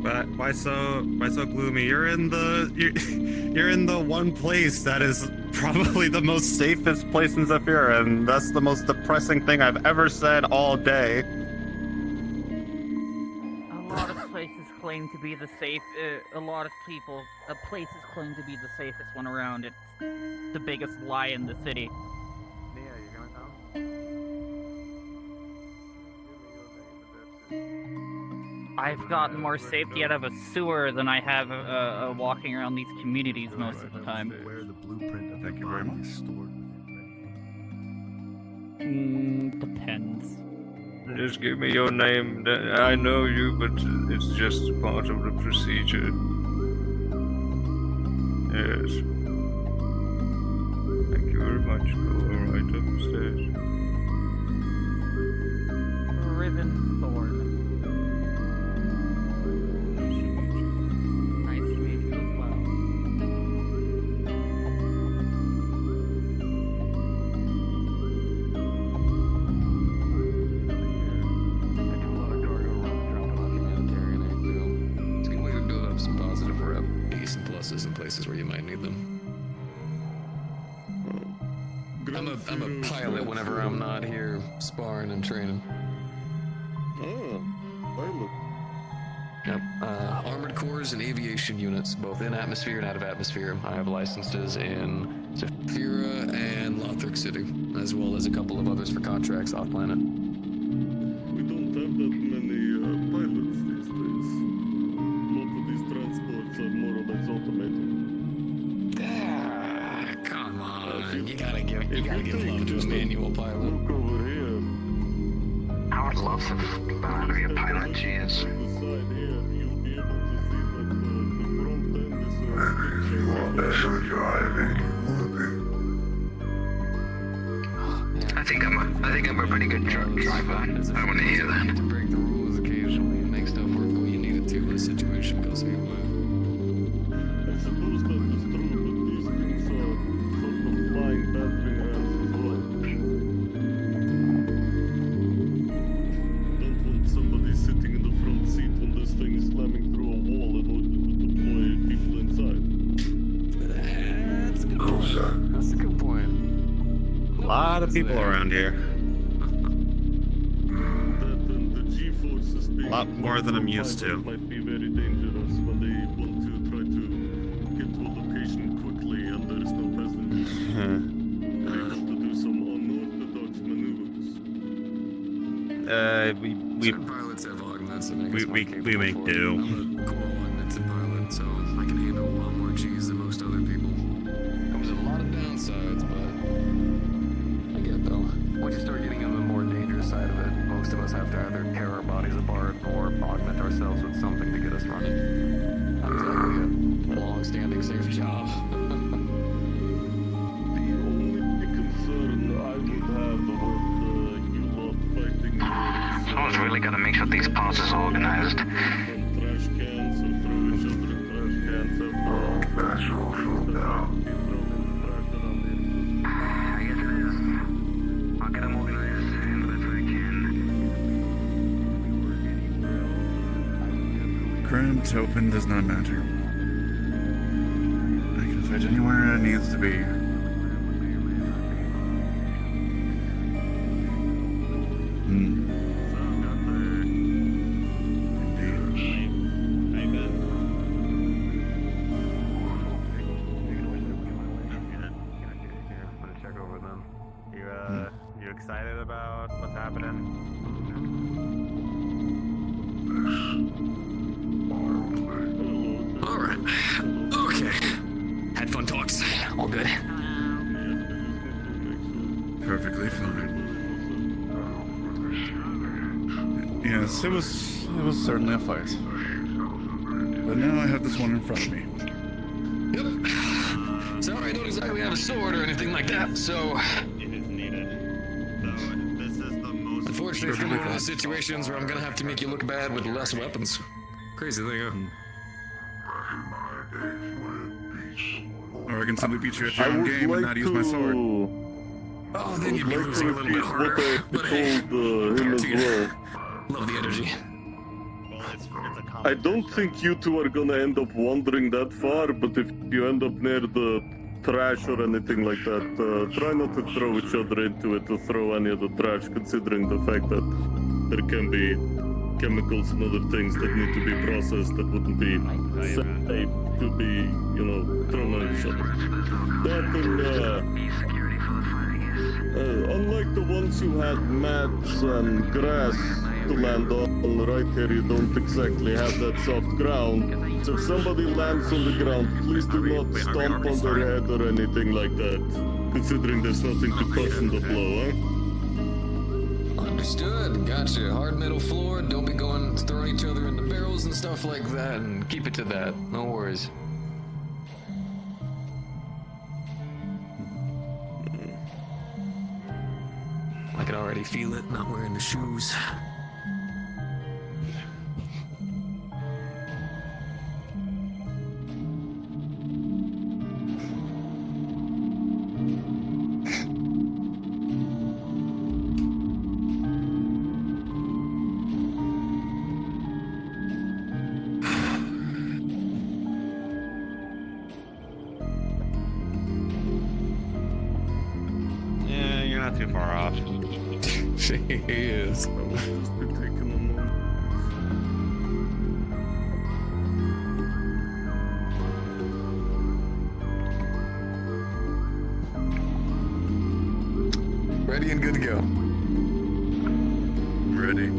Why so gloomy? You're in the one place that is probably the most safest place in Zaphiran, and that's the most depressing thing I've ever said all day. A lot of places claim to be the places claim to be the safest one around. It's the biggest lie in the city. Nia, you gonna come? I've gotten more safety out of a sewer than I have walking around these communities most of the time. Where the blueprint of Thank you very much. stored Depends. Just give me your name. I know you, but it's just part of the procedure. Yes. Thank you very much. Go right upstairs. Riven Thorn. Nice to meet you as well. It's a good way to build up some positive rep, decent pluses in places where you might need them. I'm a pilot whenever I'm not here sparring and training. Pilot. Yep. Armored cores and aviation units, both in atmosphere and out of atmosphere. I have licenses in Zaphiran and Lothric City, as well as a couple of others for contracts off planet. We don't have that many pilots these days. A lot of these transports are more or less automated. Come on, you gotta give love to a manual pilot. Look over here. I would love to learn to be a pilot, jeez. The side here, you'll be able to see that the front end is a bit driving. I think I'm a pretty good truck driver. I want to hear that. To break the rules occasionally and make stuff work the way you need it to when a situation goes your way. I suppose that is true, but these things are sort of flying battering rams as well. Don't want somebody sitting in the front seat when this thing is slamming through a wall in order to deploy people inside. That's a good point. That's a good point. A lot of people around here. That and the G-forces being A lot more than I'm used to. might be very dangerous when they want to try to get to a location quickly and there is no passengers. They're able to do some unorthodox maneuvers. Some pilots have augments that make us more we capable make for it. do. I'm a core augmented pilot, so I can handle a lot more G's than most other people. Comes with a lot of downsides, but I get though. Once you start getting on the more dangerous side of it, most of us have to either tear our bodies apart or augment ourselves with something to get us running. Not exactly a long-standing safe job. The only concern I would have with you lot fighting Someone's really gotta make sure these parts is organized. from trash cans or throw each other in trash cans after That's all from now. be thrown in the trash around here. I guess it is. I'll get them organized in the best way I can. Cramped, open, does not matter. I can fit anywhere it needs to be. Indeed. Check over them. You excited about what's happening? Alright. Okay. Had fun talks. All good. Perfectly fine. Yes, it was certainly a fight. But now I have this one in front of me. Yep. Sorry, I don't exactly have a sword or anything like that, so It is needed. So this is the most. unfortunately it's gonna be one of those situations where I'm gonna have to make you look bad with less weapons. Crazy thing, huh? Or I can simply beat you at your own game and not use my sword. Oh, then you'd be losing a little bit harder. But hey, him as well. love the energy. it's a common I don't think you two are gonna end up wandering that far, but if you end up near the trash or anything like that, try not to throw each other into it or throw any of the trash, considering the fact that there can be chemicals and other things that need to be processed that wouldn't be safe to be, thrown at each other. That and, unlike the ones who had mats and grass to land on, right here you don't exactly have that soft ground. So if somebody lands on the ground, please do not stomp on their head or anything like that, considering there's nothing to cushion the blow, huh? Understood. Gotcha. Hard metal floor. Don't be going throwing each other into barrels and stuff like that. And keep it to that. No worries. I can already feel it. Not wearing the shoes. Yeah, you're not too far off. She is. Just be taking a moment. Ready and good to go. Ready.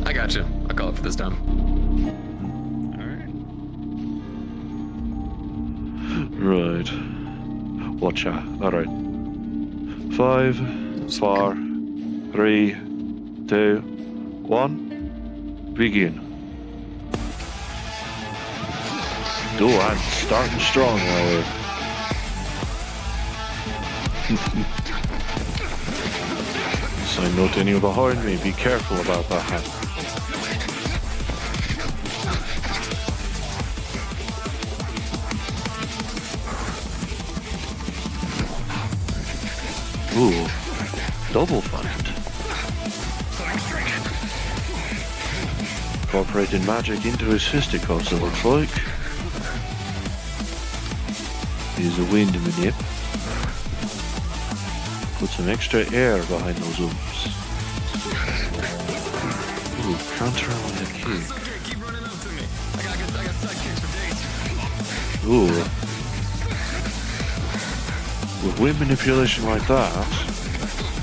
I gotcha. I'll call it for this time. Right. Watch out. Alright. 5, 4, 3, 2, 1. Begin. Oh, I'm starting strong now. Sign note to anyone behind me. Be careful about that. Ooh, double fight. Incorporating magic into his fisticuffs, it looks like. He's a wind manip. Put some extra air behind those oops. Ooh, counter on the kick. Keep running up to me. I got sidekicks for days. Ooh. With wind manipulation like that,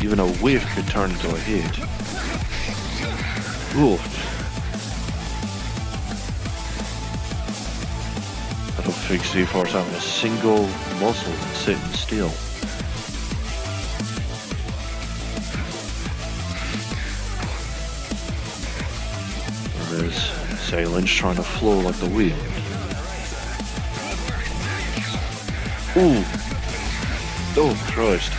even a whiff could turn into a hit. Ooh. I don't think C4's having a single muscle sitting still. And there's Salen trying to flow like the wind. Ooh. Oh, Christ.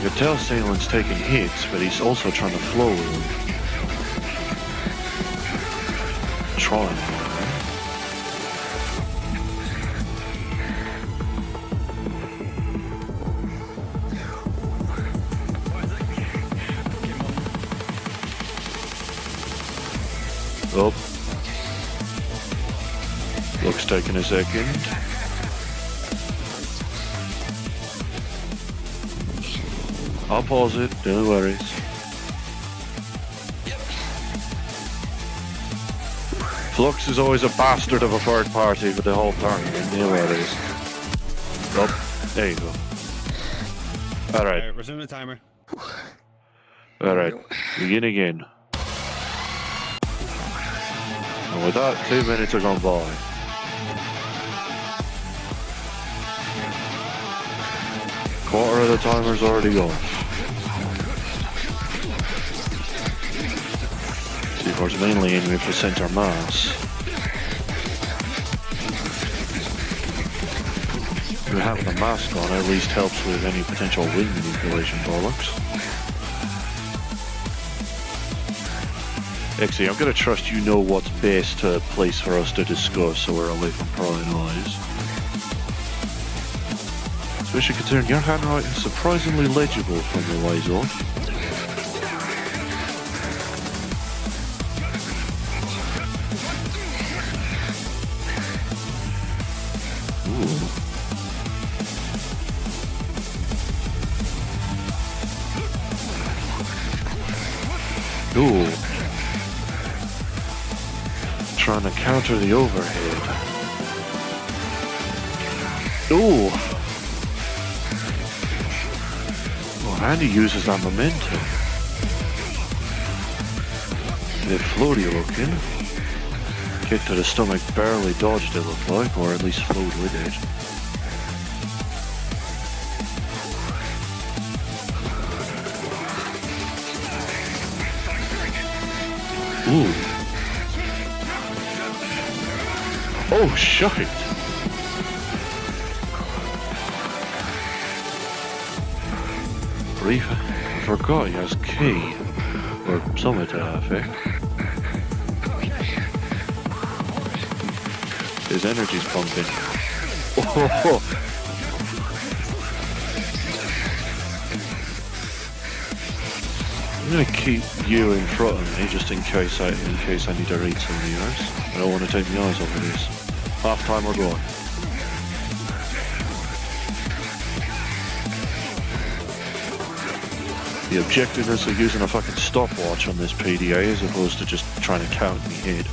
You can tell Salen's taking hits, but he's also trying to flow with them. Trying. Oh. Looks taking a second. I'll pause it, no worries. Flux is always a bastard of a third party for the whole tournament, no worries. Oh, there you go. Alright. Alright, resume the timer. Alright, begin again. And with that, 2 minutes are gone by. Quarter of the timer's already gone. C4's mainly aiming for center mass. Having a mask on at least helps with any potential wind manipulation bollocks. Exy, I'm gonna trust you know what's best place for us to discuss so we're away from prying eyes. Especially considering your handwriting is surprisingly legible from the ways on. Ooh. Trying to counter the overhead. Ooh. Well, Andy uses that momentum. They're floaty looking. Kick to the stomach barely dodged, it looked like, or at least flowed with it. Ooh. Oh, shite. Reef, I forgot he has key. Or something to that effect. His energy's pumping. Oh. I'm gonna keep you in front of me just in case I need to read some of yours. I don't want to take my eyes off of this. Half time we're going. The objectiveness of using a fucking stopwatch on this PDA as opposed to just trying to count in my head.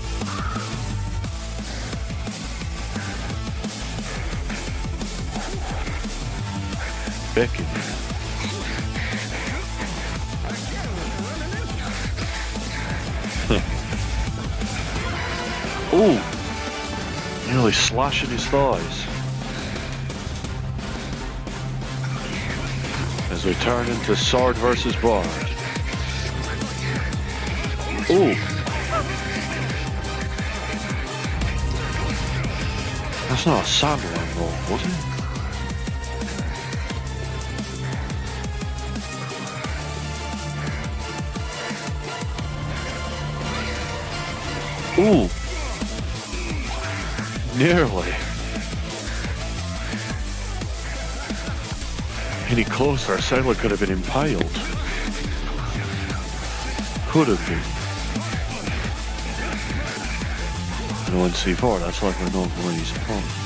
Becky. Ooh! Nearly slashing his thighs. As we turn into sword versus bard. Ooh! That's not a Salen roll, was it? Ooh! Nearly. Any closer, Salen could have been impaled. Could have been. And on C4, that's like we're not really supposed.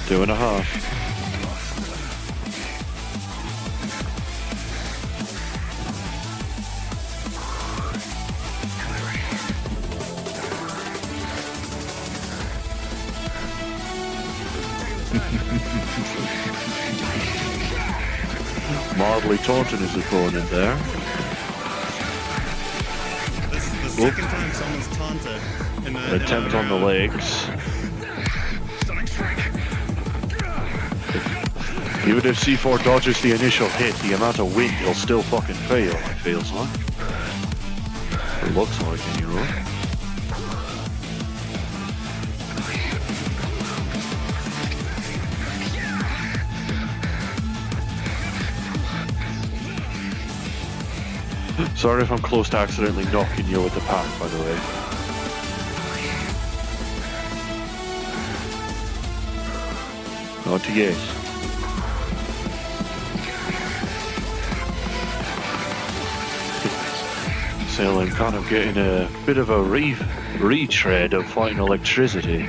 Two and a half. Mildly taunting his opponent there. This is the second time someone's taunted. Attempt on the legs. Even if C4 dodges the initial hit, the amount of wind he'll still fucking fail, it feels like. It looks like anyway. Sorry if I'm close to accidentally knocking you with the pack, by the way. Not to yes. Salen kind of getting a bit of a retread of fighting electricity.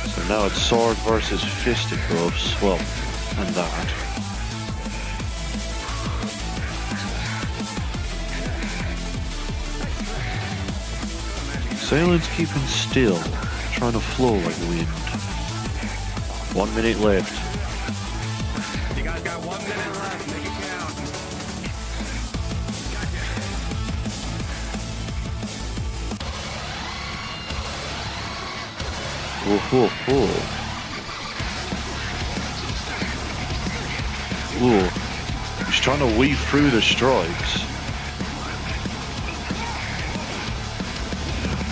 So now it's sword versus fisticuffs. Well, and that. Salen's keeping still, trying to flow like wind. 1 minute left. You guys got 1 minute left, make it count. Oh, Ooh. He's trying to weave through the strikes.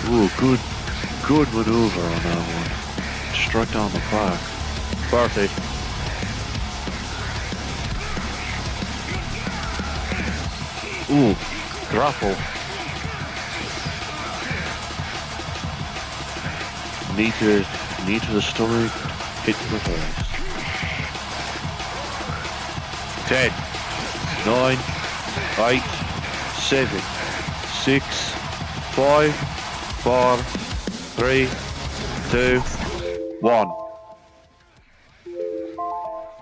Ooh, good maneuver on that one. Strike down the back. Barty. Ooh, grapple. Knee to the stomach, hit to the face. 10, 9, 8, 7, 6, 5, 4, 3, 2, 1.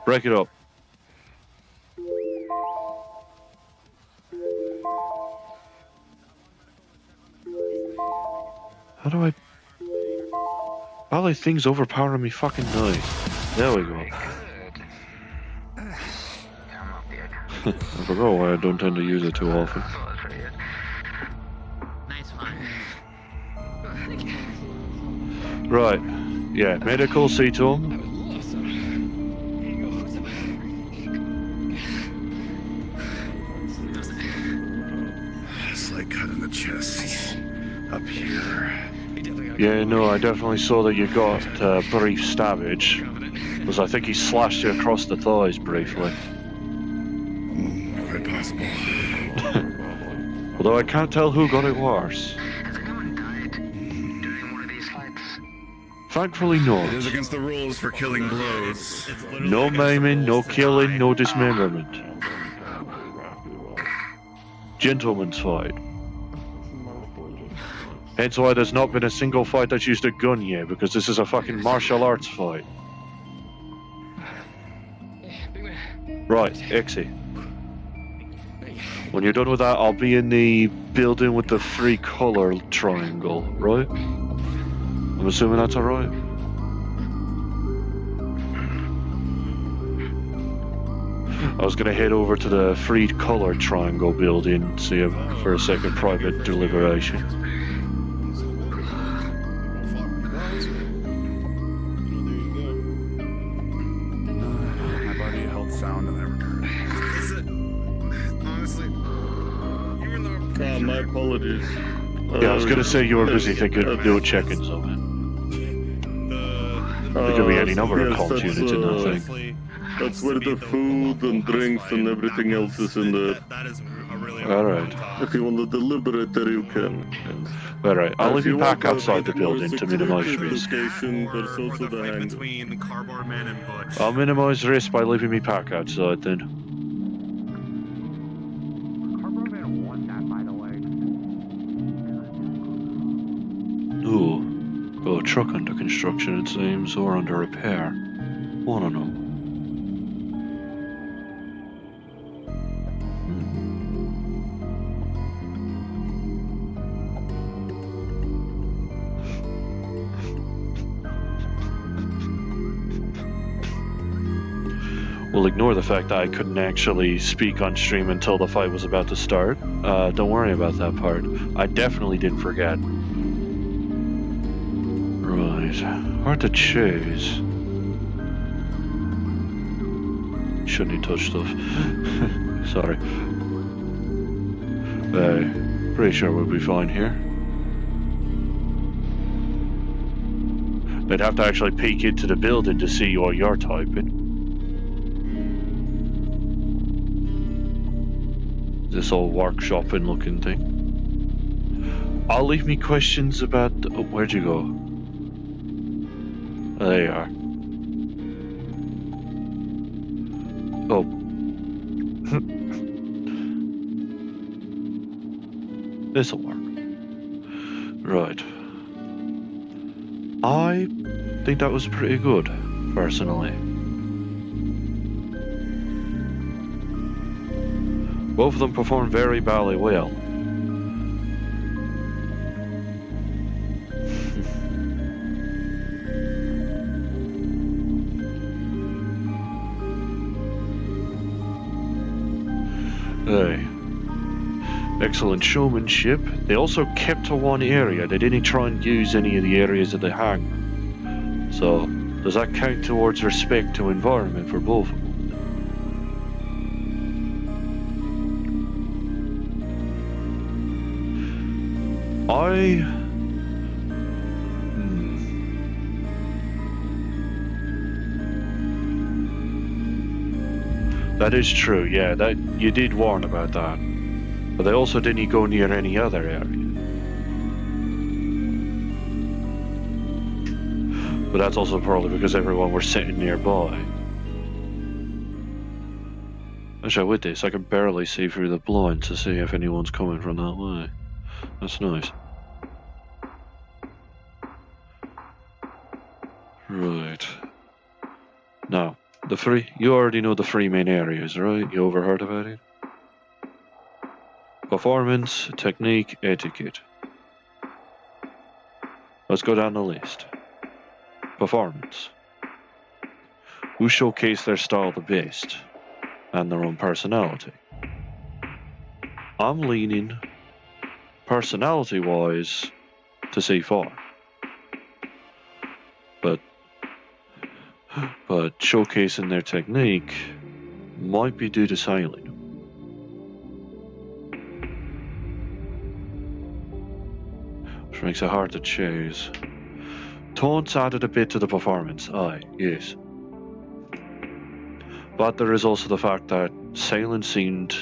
Break it up. How do I... All these things overpowering me fucking noise. There we go. I forgot why I don't tend to use it too often. Nice one. Right. Yeah, medical C to him. It's like cutting the chest up here. Yeah, no, I definitely saw that you got brief stabbage. Because I think he slashed you across the thighs briefly. Quite possible. Although I can't tell who got it worse. Has anyone died during one of these fights? Thankfully not. It is against the rules for killing blows. No maiming, no killing, no dismemberment. Gentleman's fight. Hence why there's not been a single fight that's used a gun yet, because this is a fucking martial arts fight. Right, Exy. When you're done with that, I'll be in the building with the 3-color triangle, right? I'm assuming that's alright? I was gonna head over to the 3-color triangle building, see if for a second private deliberation. My body held sound in that regard. Is it? Honestly, even though My apologies. Yeah, I was gonna say you were busy thinking doing check-ins of it. There could be any number of yes, cult that's, units in that thing. That's where the food and drinks and everything else is in there. That is a really Alright. If you want to deliberate there, you can. Alright, I'll leave If you back want outside the a more building to minimize secluded risk. location, there's for also the the fight hangar. between Cardboard Man and Butch. I'll minimize risk by leaving me pack outside then. Carbon won that, by the way. Ooh. Oh, truck under construction it seems, or under repair. Wanna know. We'll ignore the fact that I couldn't actually speak on stream until the fight was about to start. Don't worry about that part. I definitely didn't forget. Right. Hard to choose. Shouldn't have touched stuff. Sorry. Pretty sure we'll be fine here. They'd have to actually peek into the building to see what you're typing. This old workshopping looking thing. I'll leave me questions about... Oh, where'd you go? Oh, there you are. Oh. This'll work. Right. I think that was pretty good, personally. Both of them performed very badly well. Hey. Excellent showmanship. They also kept to one area. They didn't try and use any of the areas of the hang. So, does that count towards respect to environment for both of them? That is true, yeah, that you did warn about that. But they also didn't go near any other area. But that's also probably because everyone was sitting nearby. Actually, with this, I can barely see through the blind to see if anyone's coming from that way. That's nice. Right. Now, you already know the 3 main areas, right? You overheard about it? Performance, technique, etiquette. Let's go down the list. Performance. Who showcase their style the best and their own personality? I'm leaning, personality-wise, to C4. But showcasing their technique might be due to Salen. Which makes it hard to choose. Taunts added a bit to the performance, aye, yes. But there is also the fact that Salen seemed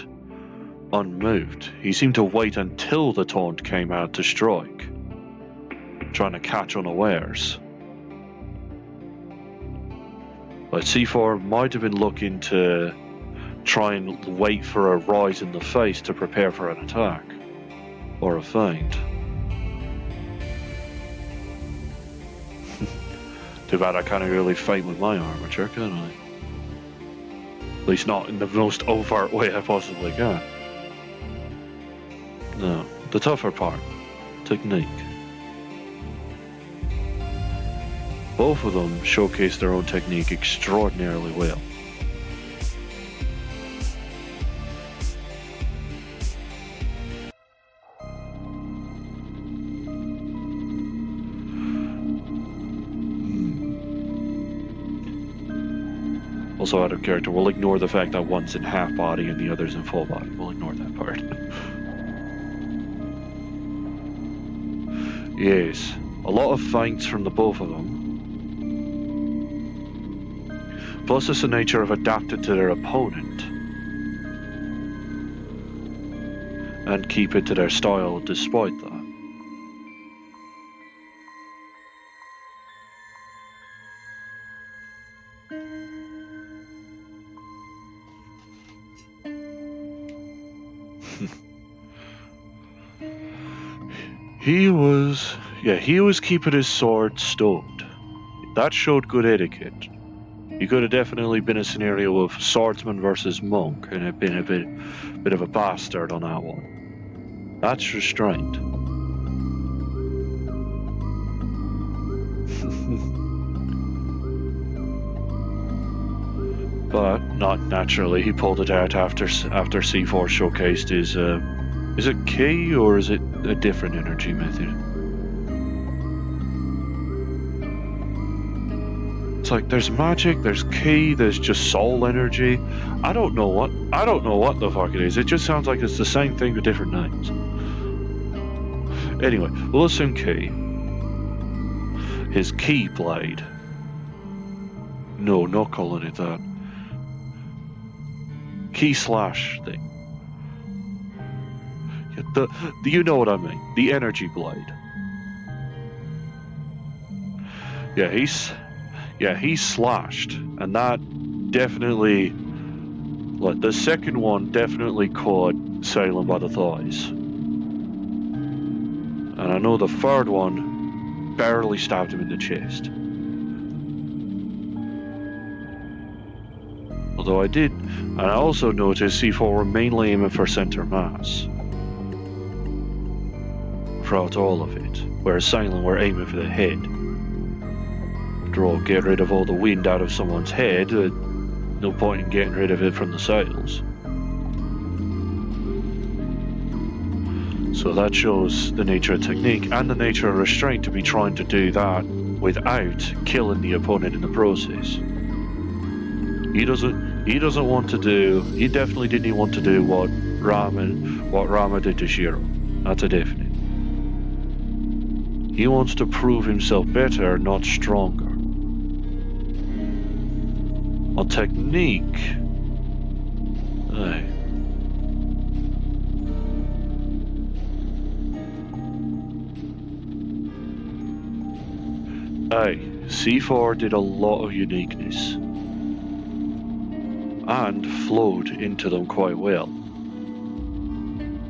unmoved. He seemed to wait until the taunt came out to strike, trying to catch unawares. But C4 might have been looking to try and wait for a rise in the face to prepare for an attack, or a feint. Too bad I can't really fight with my armature, can I? At least not in the most overt way I possibly can. No, the tougher part, technique. Both of them showcase their own technique extraordinarily well. Also out of character, we'll ignore the fact that one's in half body and the other's in full body. We'll ignore that part. Yes, a lot of feints from the both of them. Plus it's the nature of adapted to their opponent. And keep it to their style despite that. He was keeping his sword stowed. That showed good etiquette. He could have definitely been a scenario of swordsman versus monk and have been a bit of a bastard on that one. That's restraint. But not naturally, he pulled it out after C4 showcased his. Is it key or is it a different energy method? It's like there's magic, there's key, there's just soul energy. I don't know what the fuck it is. It just sounds like it's the same thing with different names. Anyway, we'll assume key. His key blade. No, not calling it that. Key slash thing. You know what I mean. The energy blade. Yeah, he's slashed, and that definitely, like, the second one definitely caught Salen by the thighs. And I know the third one barely stabbed him in the chest. Although I also noticed C4 were mainly aiming for center mass throughout all of it, whereas Salen were aiming for the head. Get rid of all the wind out of someone's head, no point in getting rid of it from the sails. So that shows the nature of technique and the nature of restraint to be trying to do that without killing the opponent in the process. He doesn't want to do. He definitely didn't want to do what Rama did to Shiro. That's a definite. He wants to prove himself better, not stronger. On technique, aye. Aye, C4 did a lot of uniqueness. And flowed into them quite well.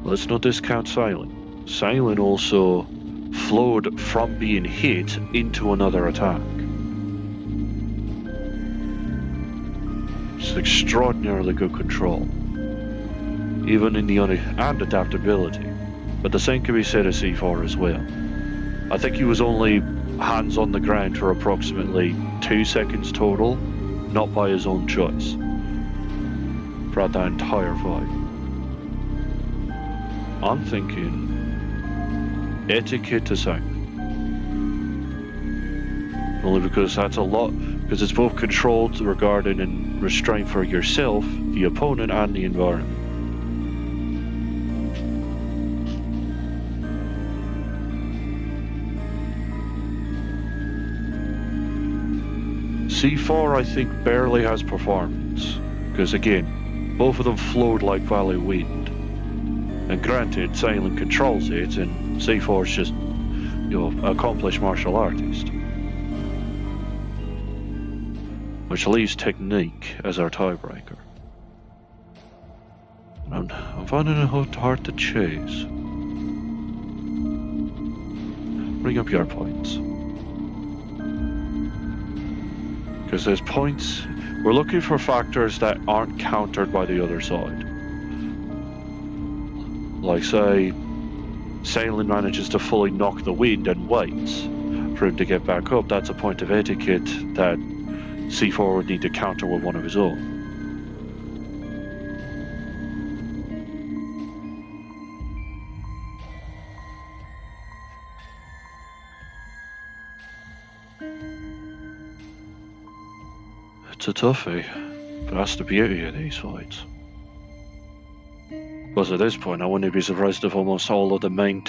Let's not discount Salen. Salen also flowed from being hit into another attack. It's extraordinarily good control. Even in the and adaptability. But the same can be said of C4 as well. I think he was only hands on the ground for approximately 2 seconds total, not by his own choice. Throughout that entire fight. I'm thinking etiquette to Salen. Only because that's a lot, because it's both controlled regarding and restraint for yourself, the opponent, and the environment. C4, I think, barely has performance, because again, both of them flowed like valley wind. And granted, Salen controls it, and C4 is just, accomplished martial artist. Which leaves technique as our tiebreaker. I'm finding it hard to chase. Bring up your points. Because there's points, we're looking for factors that aren't countered by the other side. Like say, Salen manages to fully knock the wind and waits for him to get back up. That's a point of etiquette that C4 would need to counter with one of his own. It's a toughie, but that's the beauty of these fights. Because at this point, I wouldn't be surprised if almost all of the main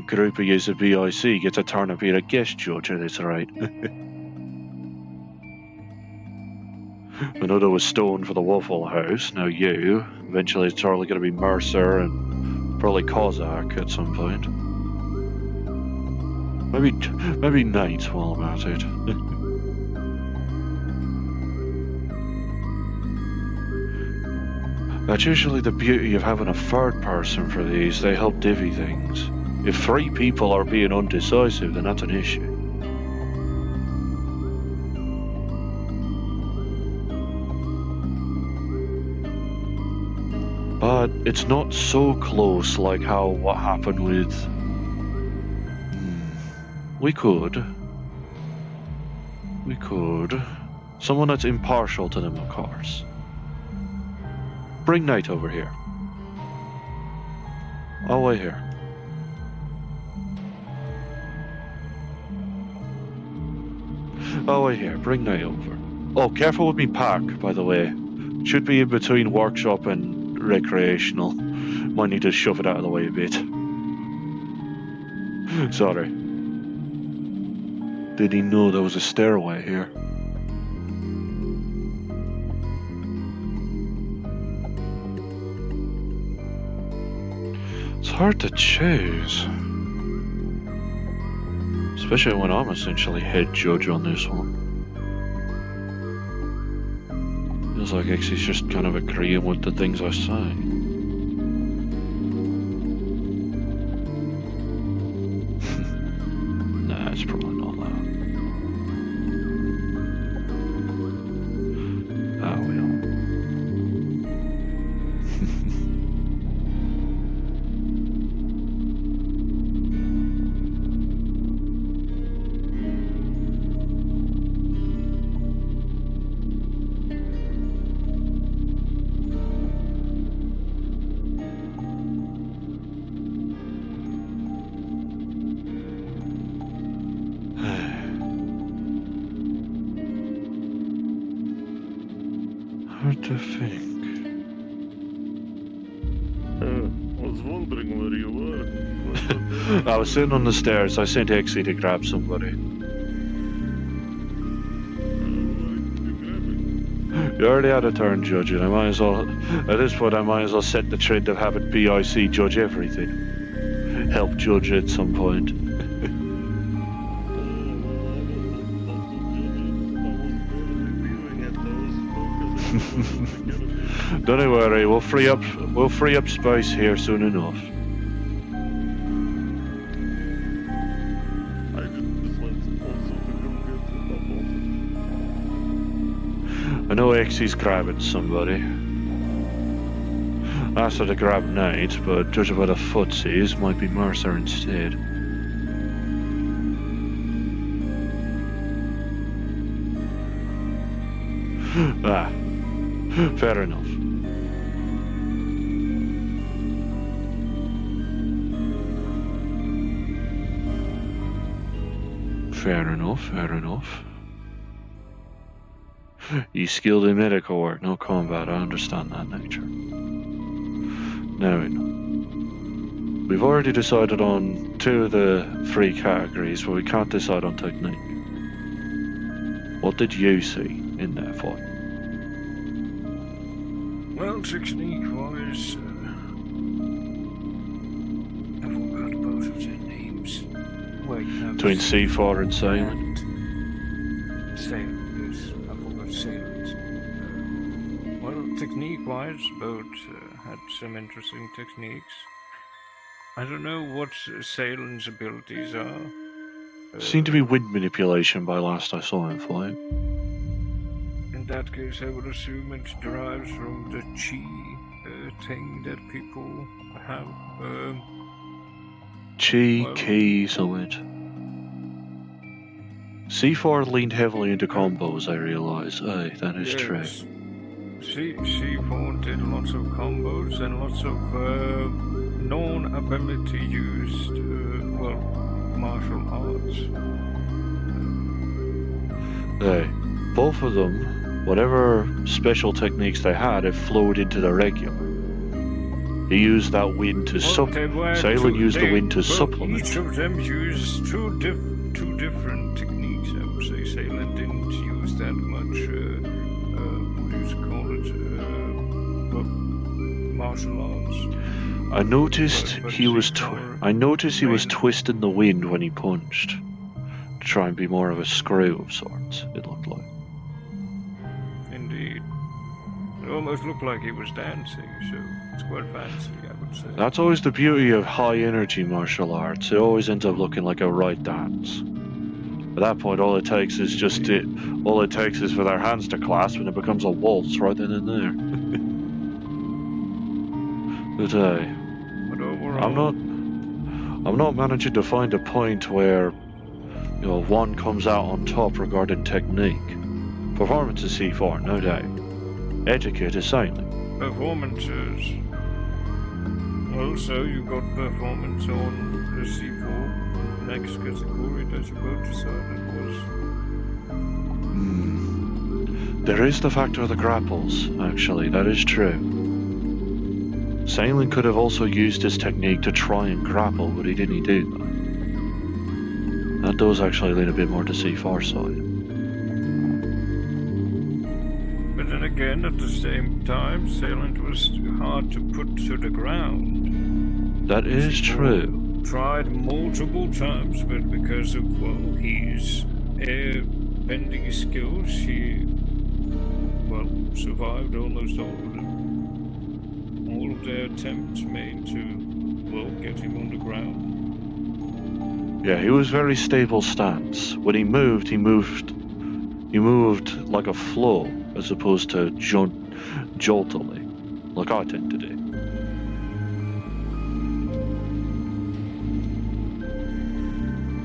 group of use of BIC gets a turn up here a guest judge at this rate. Another was Stone for the Waffle House, now you. Eventually it's probably going to be Mercer and probably Kozak at some point. Maybe Knight while I'm at it. That's usually the beauty of having a third person for these, they help divvy things. If 3 people are being undecisive, then that's an issue. But it's not so close like what happened with... We could. Someone that's impartial to them, of course. Bring Knight over here. Oh, wait here. Oh, wait here. Bring Knight over. Oh, careful with me pack, by the way. Should be in between workshop and recreational. Might need to shove it out of the way a bit. Sorry. Did he know there was a stairway here? It's hard to choose. Especially when I'm essentially head judge on this one. Feels like Xy's just kind of agreeing with the things I say. Nah, it's probably not that. Ah, well. to think. I was wondering where you were. I was sitting on the stairs. I sent Exy to grab somebody. You already had a turn judging. I might as well, at this point, I might as well set the trend of having BIC judge everything. Help judge at some point. Don't worry, we'll free up space here soon enough. I know Exy's grabbing somebody. I asked her to grab Nate, but judging by the footsies, might be Mercer instead. Ah, fair enough. Fair enough, fair enough. He's skilled in medical work, no combat, I understand that nature. Now, we've already decided on 2 of the 3 categories, but we can't decide on technique. What did you see in that fight? Well, technique-wise, I forgot both of their names. Wait, no. Between C4 and Salen? Salen, yes. I forgot Salen's. Well, technique-wise, both had some interesting techniques. I don't know what Salen's abilities are. Seemed to be wind manipulation by last I saw him fight. In that case, I would assume it derives from the chi thing that people have. Chi, well, Ki, something. C4 leaned heavily into combos, I realise. Aye, that is true. C4 did lots of combos and lots of non-ability used, martial arts. Aye. Both of them, whatever special techniques they had, it flowed into the regular. He used that wind to Salen used the wind to supplement. Each of them used two different techniques, I would say. Salen didn't use that much, what do you call it, martial arts. I noticed he was twisting the wind when he punched, to try and be more of a screw of sorts, it looked like. Indeed. It almost looked like he was dancing, so it's quite fancy, I would say. That's always the beauty of high energy martial arts. It always ends up looking like a right dance. At that point, all it takes is for their hands to clasp and it becomes a waltz right then and there. But overall, I'm not managing to find a point where, one comes out on top regarding technique. Performance is C4, no doubt. Etiquette is Salen. Performances. Also, you got performance on the C4. Next category that you both decided was. There is the factor of the grapples, actually, that is true. Salen could have also used his technique to try and grapple, but he didn't do that. That does actually lean a bit more to C4 side. But then again, at the same time, Salen was hard to put to the ground. That is true. Tried multiple times, but because of, his air-bending skills, he, survived almost all of them. All of their attempts made to, get him on the ground. Yeah, he was very stable stance. When he moved like a flow, as opposed to joltily, like I tend to do.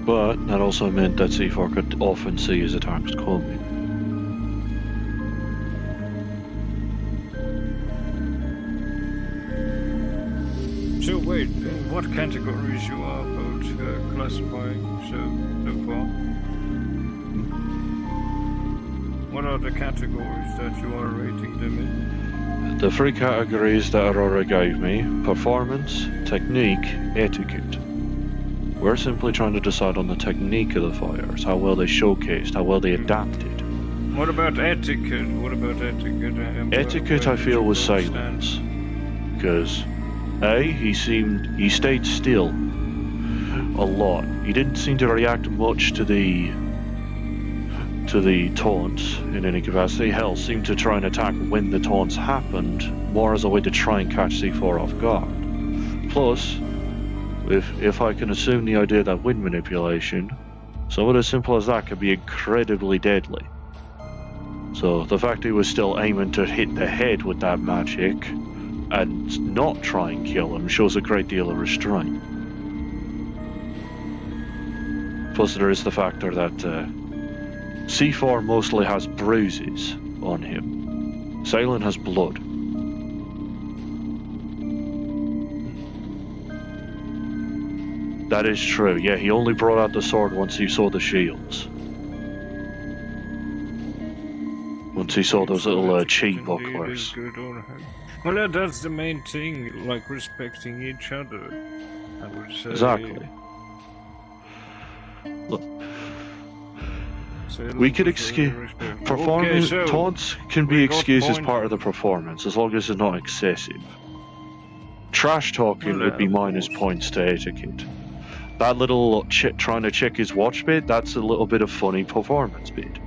But that also meant that C4 could often see his attacks coming. So wait, in what categories you are both classifying so far? What are the categories that you are rating them in? The three categories that Aurora gave me: performance, technique, etiquette. We're simply trying to decide on the technique of the fighters, how well they showcased, how well they adapted. What about etiquette? What about etiquette? Etiquette, I feel, was Salen's. Because, he stayed still a lot. He didn't seem to react much to the taunts in any capacity. Hell, seemed to try and attack when the taunts happened, more as a way to try and catch C4 off guard. Plus, if I can assume the idea that wind manipulation, something as simple as that can be incredibly deadly. So the fact he was still aiming to hit the head with that magic and not try and kill him shows a great deal of restraint. Plus there is the factor that C4 mostly has bruises on him. Salen has blood. That is true, yeah, he only brought out the sword once he saw the shields. Once he saw those little chi bucklers. Well, that's the main thing, like respecting each other, I would say. Exactly. Look, we could excuse performance. Okay, so taunts can be excused as part of the performance, as long as it's not excessive. Trash talking would be minus points to etiquette. That little trying to check his watch bit, that's a little bit of funny performance bit.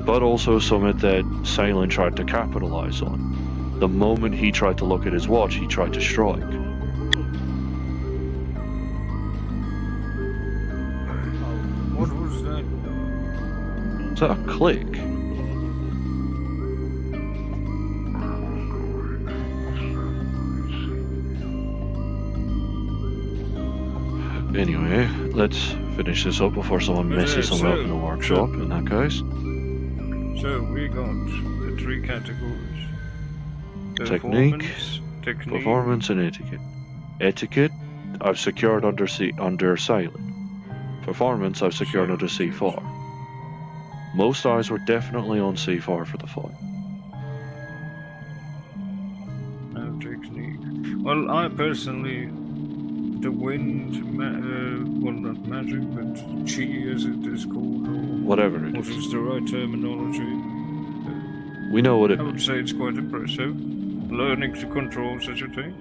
But also something that Salen tried to capitalize on. The moment he tried to look at his watch, he tried to strike. What was that? Is that a click? Anyway, let's finish this up before someone messes something up in the workshop, in that case. So, we got the three categories. Technique, performance, and etiquette. Etiquette, I've secured under Salen. Performance, I've secured under C4. Most eyes were definitely on C4 for the fight. No technique. Well, I personally, the wind, well, not magic, but chi as it is called, or whatever it what is. is the right terminology? We know what it I would means. say it's quite impressive. Learning to control such a thing.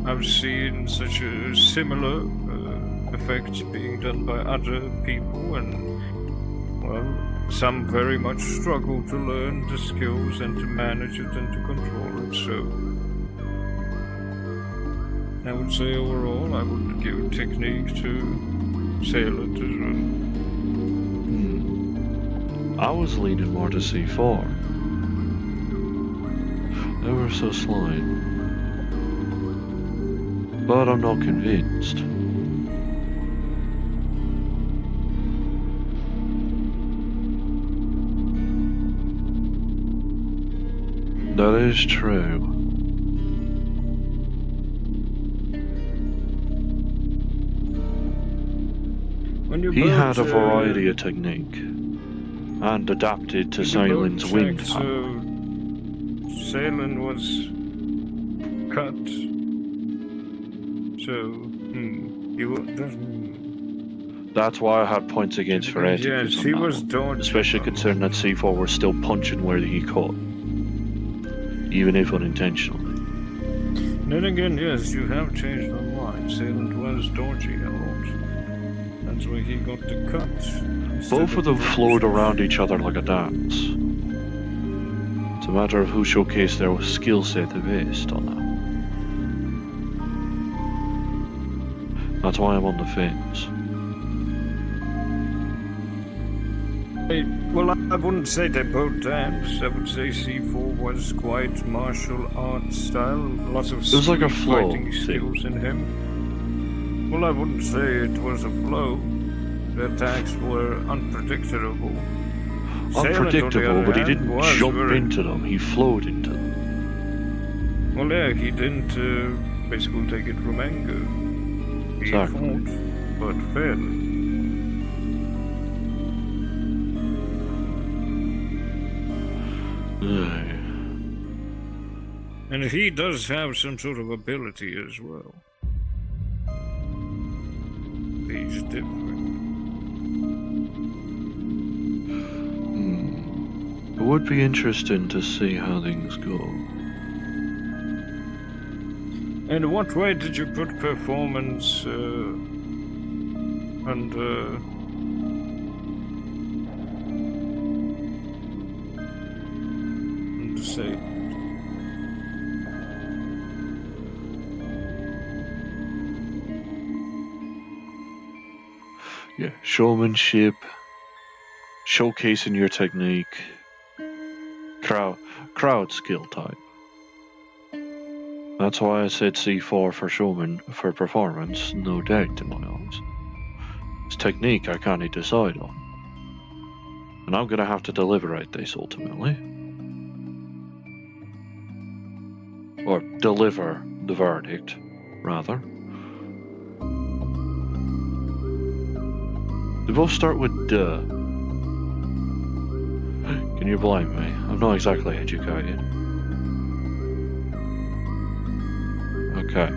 I've seen such a similar effect being done by other people, and well, some very much struggle to learn the skills and to manage it and to control it. So I would say overall, I would give technique to Salen as well. I was leaning more to C4. Ever so slight. But I'm not convinced. That is true. He had a variety of technique and adapted to Salen's wind power. So Salen was cut. So That's why I had points against for etiquette. Yes, he was dodging. Especially considering that C4 was still punching where he caught, even if unintentionally. Then again, yes, you have changed my mind. Salen was dodging a lot. That's why he got the cut. Both of them flowed around each other like a dance. It's a matter of who showcased their skill set the best on that. That's why I'm on the fence. Well, I wouldn't say they both danced. I would say C4 was quite martial arts style. Lots of it was like a flow fighting skills in him. Well, I wouldn't say it was a flow. The attacks were unpredictable. Unpredictable, but he didn't jump into them, he flowed into them. Well, yeah, he didn't basically take it from anger. He fought, but fairly. Aye. And he does have some sort of ability as well. He's different. It would be interesting to see how things go. And what way did you put performance and say? Yeah, showmanship, showcasing your technique, crowd skill type. That's why I said C4 for showman for performance, no doubt in my eyes. It's technique I can't decide on. And I'm gonna have to deliberate this ultimately. Or deliver the verdict, rather. They both start with duh. Can you blame me? I'm not exactly educated. Okay.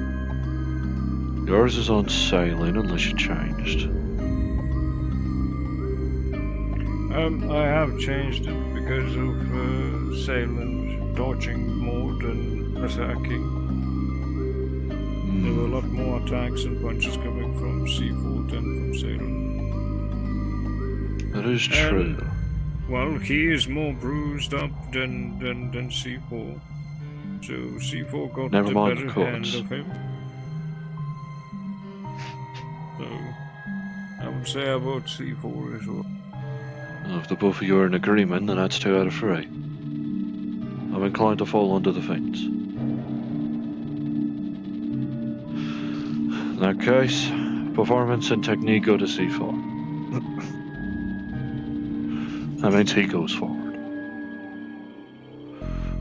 Yours is on Salen, unless you changed. I have changed it because of Salen dodging more than attacking. There were a lot more attacks and punches coming from C4 than from Salen. That is true. Well, he is more bruised up than C4. So C4 got Never the mind better the hand cards. of him. So I would say I vote C4 as well. If the both of you are in agreement, then that's 2 out of 3. I'm inclined to fall under the fence. In that case, performance and technique go to C4. That means he goes forward.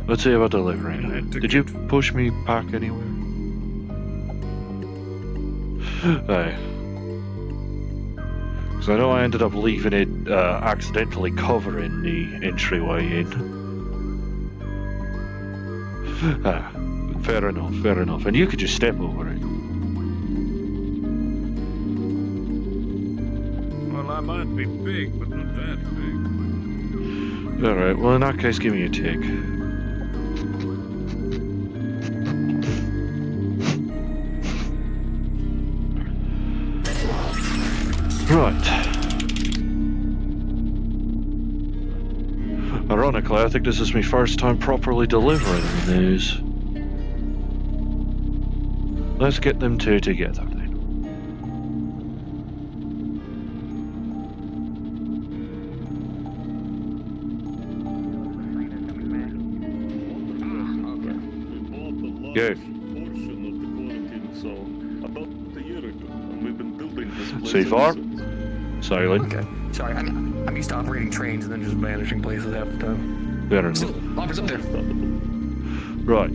Let's see about delivering. Did you push me back anywhere? Hey. Because I know I ended up leaving it accidentally covering the entryway in. Fair enough. And you could just step over it. Well, I might be big, but not that big. Alright, well in that case, give me a tick. Right. Ironically, I think this is my first time properly delivering the news. Let's get them two together then. Go. Portion of the quarantine, so about a year ago, and we've been building this place. C4? ever since. Silent. Okay. Sorry, I'm used to operating trains and then just vanishing places half the time. Fair enough. Still, offers up there. Right.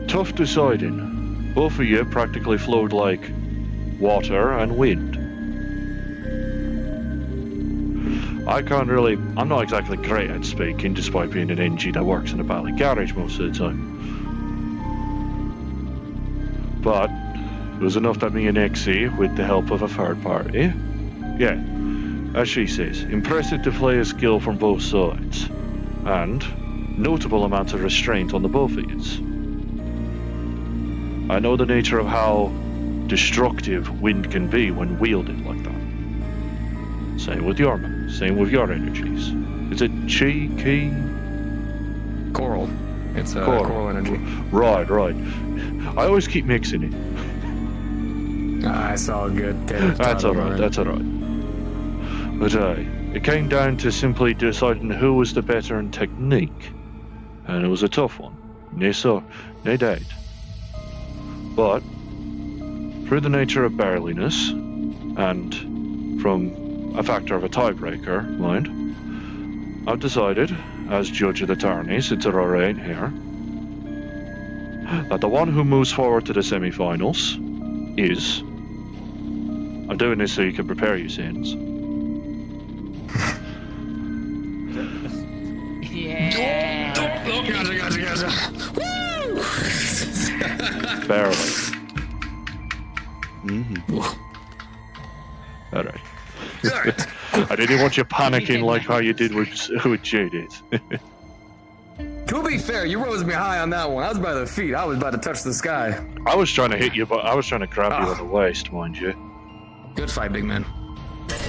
Tough deciding. Both of you practically flowed like water and wind. I'm not exactly great at speaking, despite being an NG that works in a Bally garage most of the time. But it was enough that me and XC, with the help of a third party, yeah, as she says, impressive display of skill from both sides, and notable amounts of restraint on the both of yous. I know the nature of how destructive wind can be when wielded like that. Same with your energies. Is it chi, ki? Coral. It's coral energy. Right. I always keep mixing it. I saw a good. That's alright. But it came down to simply deciding who was the better in technique. And it was a tough one. No doubt. But, through the nature of barreliness, and from a factor of a tiebreaker, mind, I've decided, as judge of the tourney, since Aurora ain't here, that the one who moves forward to the semifinals is... I'm doing this so you can prepare your sins. Yeah. Woo! Barely. Mm-hmm. All right. Alright. I didn't want you panicking like how you did with Judith. To be fair, you rose me high on that one. I was by the feet. I was about to touch the sky. I was trying to hit you, but I was trying to grab you on the waist, mind you. Good fight, big man.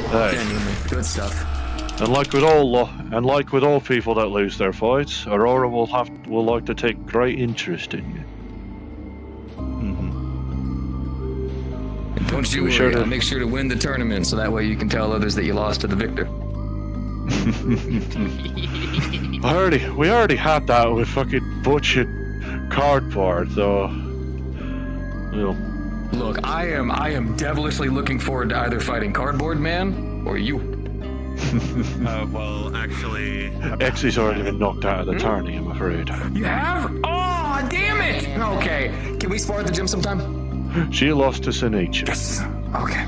Hey. Genuinely. Good stuff. And like with all people that lose their fights, Aurora will like to take great interest in you. And don't you worry, I'll make sure to win the tournament so that way you can tell others that you lost to the victor. We already had that with fucking butchered cardboard, though. Look, I am devilishly looking forward to either fighting Cardboard Man or you. Well, actually... Exy's already been knocked out of the tourney, I'm afraid. You have? Oh, damn it! Okay, can we spar at the gym sometime? She lost to Senichi. Yes. Okay.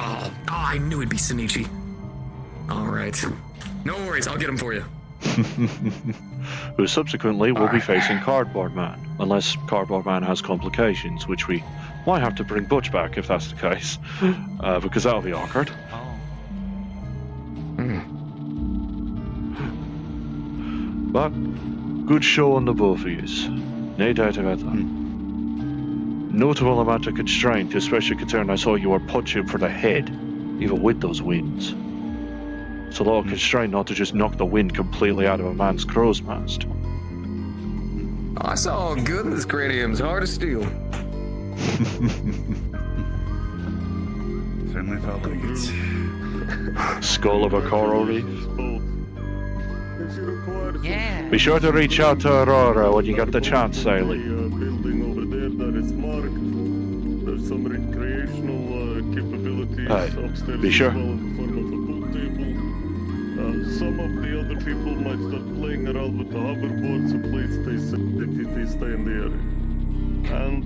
Oh, I knew it'd be Senichi. Alright. No worries, I'll get him for you. Who subsequently will be facing Cardboard Man, unless Cardboard Man has complications, which we might have to bring Butch back if that's the case, because that'll be awkward. But good show on the both of yous, no doubt about that. Notable amount of constraint, especially considering I saw you were punching for the head, even with those winds. It's a lot of constraint not to just knock the wind completely out of a man's crow's mast. I saw good this cranium's hard as steel. Certainly felt like it. Skull of a coral reef. Yeah. Be sure to reach out to Aurora when you get the chance, Salen. Building over there that is marked. There's some recreational capabilities upstairs be sure. as well in the form of a pool table. Some of the other people might start playing around with the hoverboard, so please stay safe if they stay in the area. And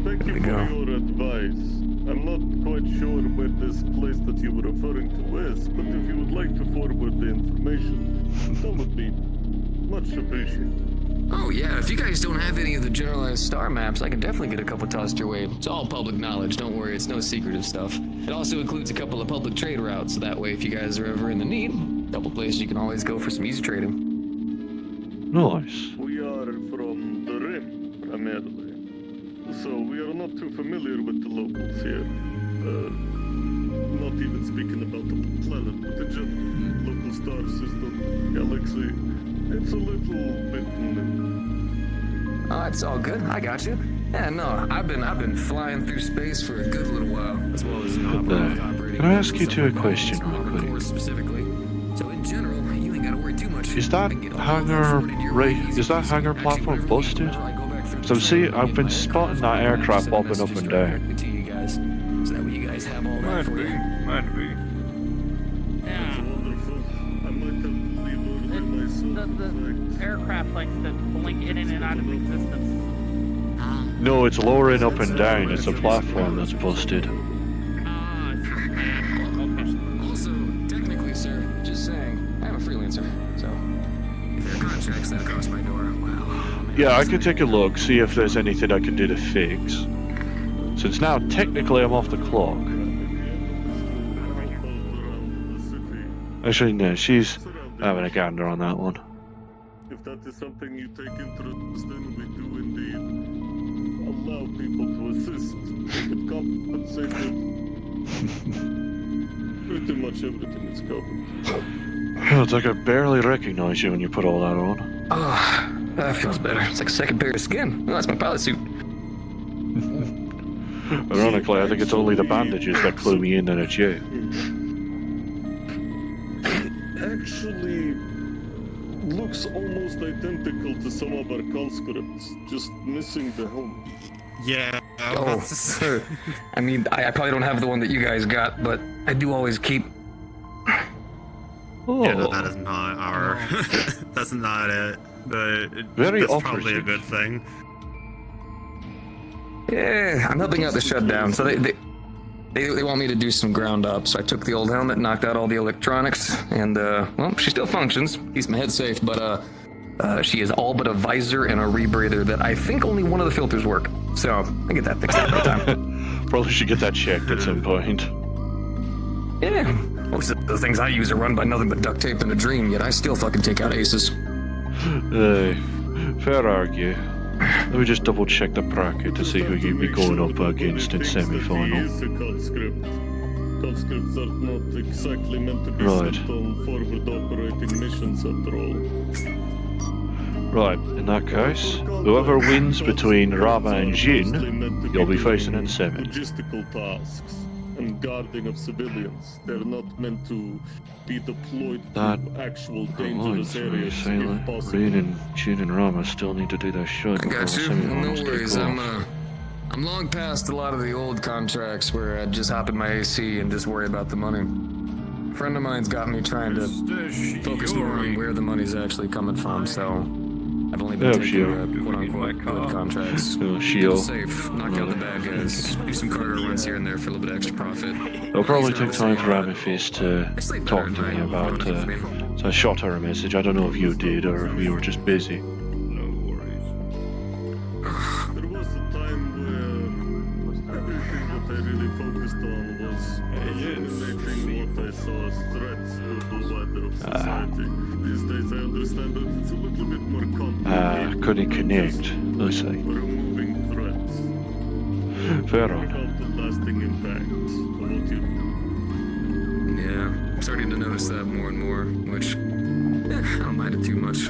thank you for your advice. I'm not quite sure where this place that you were referring to is, but if you would like to forward the information, that would be much appreciated. Oh yeah, if you guys don't have any of the generalized star maps, I can definitely get a couple tossed your way. It's all public knowledge, don't worry, it's no secretive stuff. It also includes a couple of public trade routes, so that way if you guys are ever in the need, a couple places you can always go for some easy trading. Nice. We are from the Rim, primarily. So we are not too familiar with the locals here. Not even speaking about the planet, but the general local star system, galaxy. It's a little bit new. Oh, it's all good. I got you. Yeah, no, I've been flying through space for a good little while, as well as operating. Can I ask you two a question real quick? Specifically. So in general, you ain't gotta worry too much. Is that hangar platform busted? So I've been spotting that aircraft bobbing up and down. To you guys, so that way you guys have all that for you. Might be. Yeah. Wonderful. I might have to leave early myself. The aircraft likes to blink in and out of existence. No, it's lowering up and down. It's a platform that's busted. Also, technically, sir, just saying, I'm a freelancer, so if there are contracts that cross my door, well. Yeah, I could take a look, see if there's anything I can do to fix. Since now, technically, I'm off the clock. Actually, no, she's having a gander on that one. If that is something you take interest in, we do indeed allow people to assist. It compensated. Pretty much everything is covered. Oh, it's like I barely recognize you when you put all that on. Oh, that feels better. It's like a second pair of skin. Oh, that's my pilot suit. Ironically, I think it's only the bandages that clue me in that it's you. Actually, looks almost identical to some of our conscripts, just missing the helmet. Yeah. Oh, sir. I mean, I probably don't have the one that you guys got, but I do always keep. Oh, Yeah, that is not our. That's not it. But Very that's probably a operative. good thing. Yeah, I'm helping out the shutdown, so they want me to do some ground up. So I took the old helmet, knocked out all the electronics, and well, she still functions. Keeps my head safe, but She is all but a visor and a rebreather that I think only one of the filters work. So I get that fixed out no time. Probably should get that checked at some point. Yeah. Most of the things I use are run by nothing but duct tape and a dream, yet I still fucking take out aces. Fair argue. Let me just double check the bracket to see who you'd be going up against in semi-final. Conscripts are not exactly meant to be Right. sent on forward operating missions after all. Right, in that case, whoever wins between Rama and Jin, you'll be facing in semi. Logistical tasks and guarding of civilians. They're not meant to be deployed That to actual reminds dangerous me, areas if Salen possible. Ren and Jin and Rama still need to do their shit I before got the you. No semi-finals take worries. off. I'm long past a lot of the old contracts where I'd just hop in my AC and just worry about the money. A friend of mine's got me trying to focus more on where the money's actually coming from, so I've only been taking quote-unquote good contracts. Keep it safe, knock out the bad guys, do some cargo runs here and there for a little bit extra profit. It'll probably take time for Ramifist to talk to me about, so I shot her a message. I don't know if you did or if you were just busy. No worries. There was a time where everything that I really focused on was eliminating what I saw as threats to the wider of society. These days I understand that it's a little bit more complicated. Couldn't connect. I see. Removing threats. Fair Without on. the lasting impact of what you do. Yeah, I'm starting to notice that more and more, which, I don't mind it too much.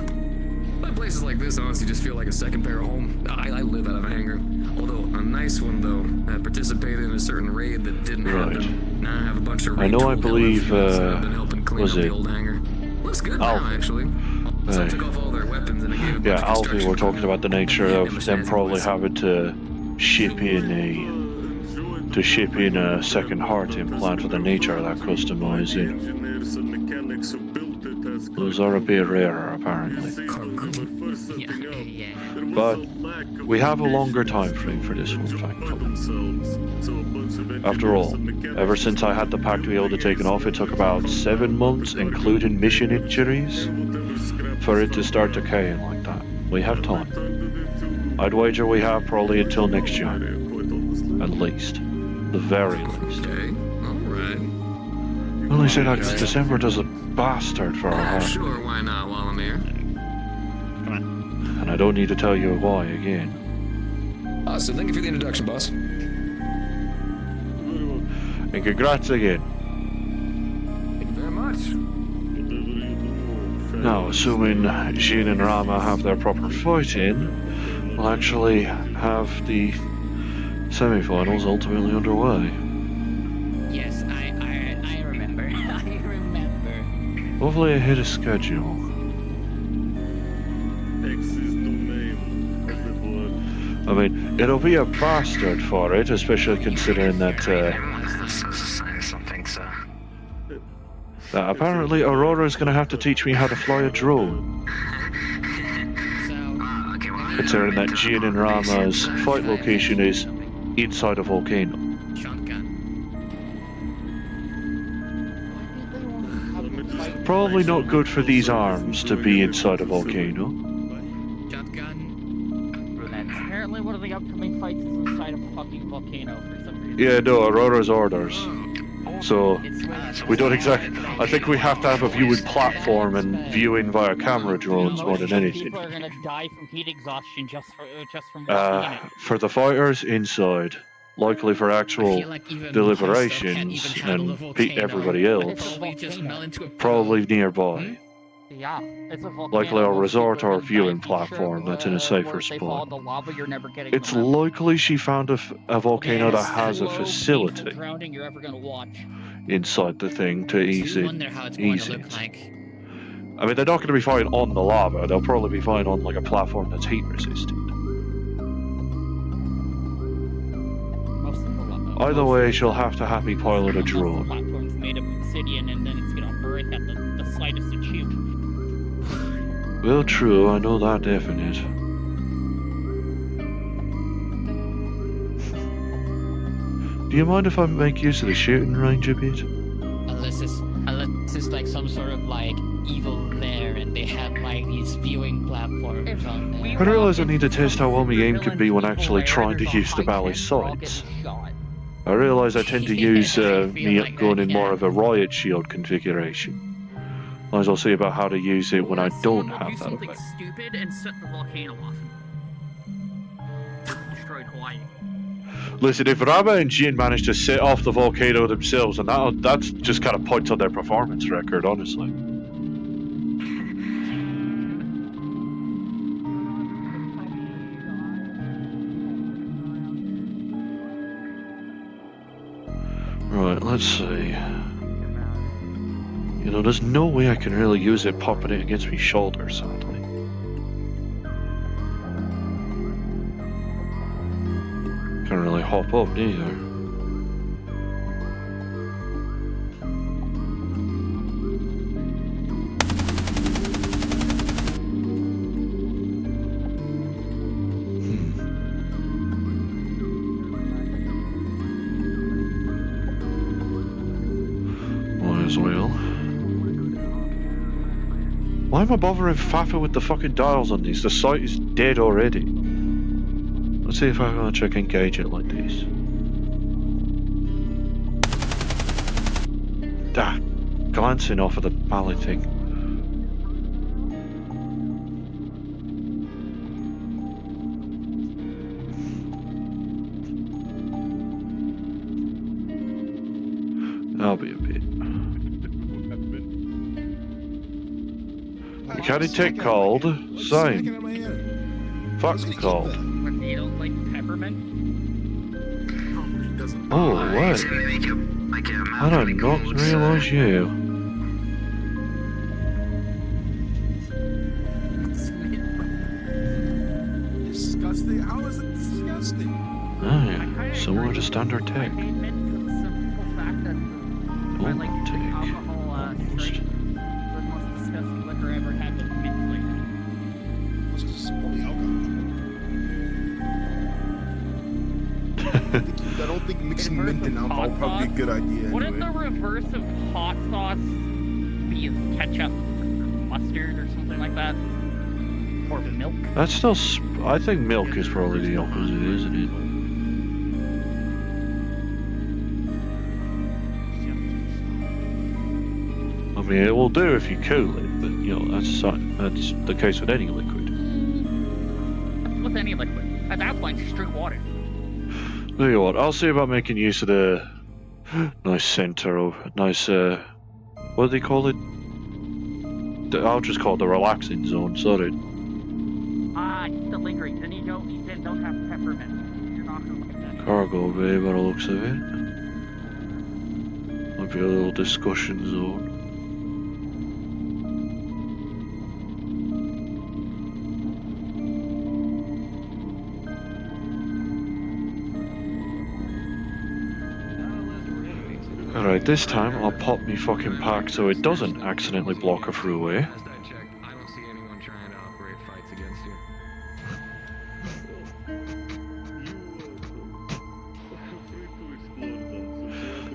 But places like this honestly just feel like a second pair of home. I live out of a hangar. Although, a nice one though. I participated in a certain raid that didn't happen. Now I have a bunch of I know, I retooled believe, LF that I've been helping clean was up the it old hangar. Looks good now, actually. So I took off all their weapons and I gave a bunch Yeah, of Alfie construction were talking about the nature Yeah, of them probably having to ship in a second heart implant for the nature of that customizing. Engineers and mechanics who built it as Those are a bit rarer, apparently. But we have a longer time frame for this one, thankfully. After all, ever since I had the pack to be able to take it off, it took about 7 months, including mission injuries, for it to start decaying like that. We have time. I'd wager we have probably until next year. At least. The very least. Okay, alright. Well, they say that December does a bastard for our heart. Sure, why not while I'm here? And I don't need to tell you why again. Awesome, thank you for the introduction, boss. And congrats again. Thank you very much. Now, assuming Jin and Rama have their proper fight in, we'll actually have the semi-finals ultimately underway. Yes, I remember. I remember. Hopefully ahead of schedule. I mean, it'll be a bastard for it, especially considering that, apparently Aurora's gonna have to teach me how to fly a drone. Considering that Jin and Rama's fight location is inside a volcano. Probably not good for these arms to be inside a volcano. Apparently one of the upcoming fights is inside of a fucking volcano for some reason. Yeah, no, Aurora's orders. So, we don't exactly... I think we have to have a viewing platform and viewing via camera drones more than anything. People are gonna die from heat exhaustion just from walking in it. For the fighters, inside. Likely for actual deliberations and everybody else, probably nearby. Yeah, it's a volcano. Likely a resort or viewing platform that's in a safer spot. Lava, you're never getting It's around. likely she found a volcano that has a facility Drowning you're ever gonna watch. inside the thing to ease it. Wonder how it's going Ease to it. look like. I mean, they're not going to be fine on the lava. They'll probably be fine on like a platform that's heat resistant. Either way, she'll have to happy pilot a drone. Platform's made of obsidian and then it's gonna break at the slightest achieve. Well, true, I know that definite. Do you mind if I make use of the shooting range a bit? Unless it's like some sort of like evil lair and they had like these viewing platforms on there. I realise I need to test how well my aim could be when actually trying to use the Valley sights. I realise I tend to use me gun in more of a riot shield configuration. Might as well see about how to use it when I don't have that something effect. stupid and set the volcano off. Destroyed Hawaii. Listen, if Rama and Jin manage to set off the volcano themselves, and that's just kind of points on their performance record, honestly. Right, let's see. You know, there's no way I can really use it popping it against my shoulder, sadly. Can't really hop up neither. Might as well. Why am I bothering faffing with the fucking dials on these? The site is dead already. Let's see if I can check engage it like this. Ah, glancing off of the ballot thing. That'll be a bit. You can't detect cold. Same. Fucking cold. But you don't like peppermint? Oh, what? I did not realise you. Disgusting? How is it disgusting? Oh, similar to standard tech. I made mint for the simple fact that I like to drink alcohol straight. The most disgusting liquor I ever had was mint flavored. What's this? Only alcohol. I don't think mixing mint and alcohol would probably be a good idea. Wouldn't the reverse of hot sauce be ketchup, mustard, or something like that? Or milk? That's still. I think milk is probably the opposite, isn't it? I mean, it will do if you cool it, but you know that's the case with any liquid. With any liquid. At that point, just drink water. Tell you what, I'll see about making use of the nice center of nice. What do they call it? I'll just call it the relaxing zone. Sorry. It's still lingering. Then you don't have peppermint. You're not gonna look at that. Cargo bay, by the looks of it. Might be a little discussion zone. Alright, this time I'll pop me fucking pack so it doesn't accidentally block a throughway. Last I checked, I don't see anyone trying to operate fights against you.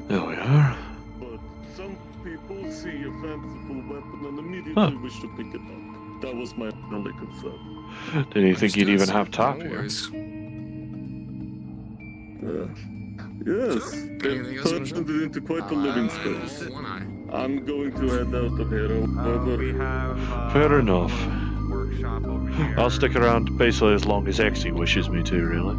There we are. But some people see a fanciful weapon and immediately wish to pick it up. That was my only concern. Did you think you'd even have tap here? Yes, they've turned it into quite a living space. I'm going to head out of here, however. We have Fair enough. workshop over here. I'll stick around basically as long as Exy wishes me to, really.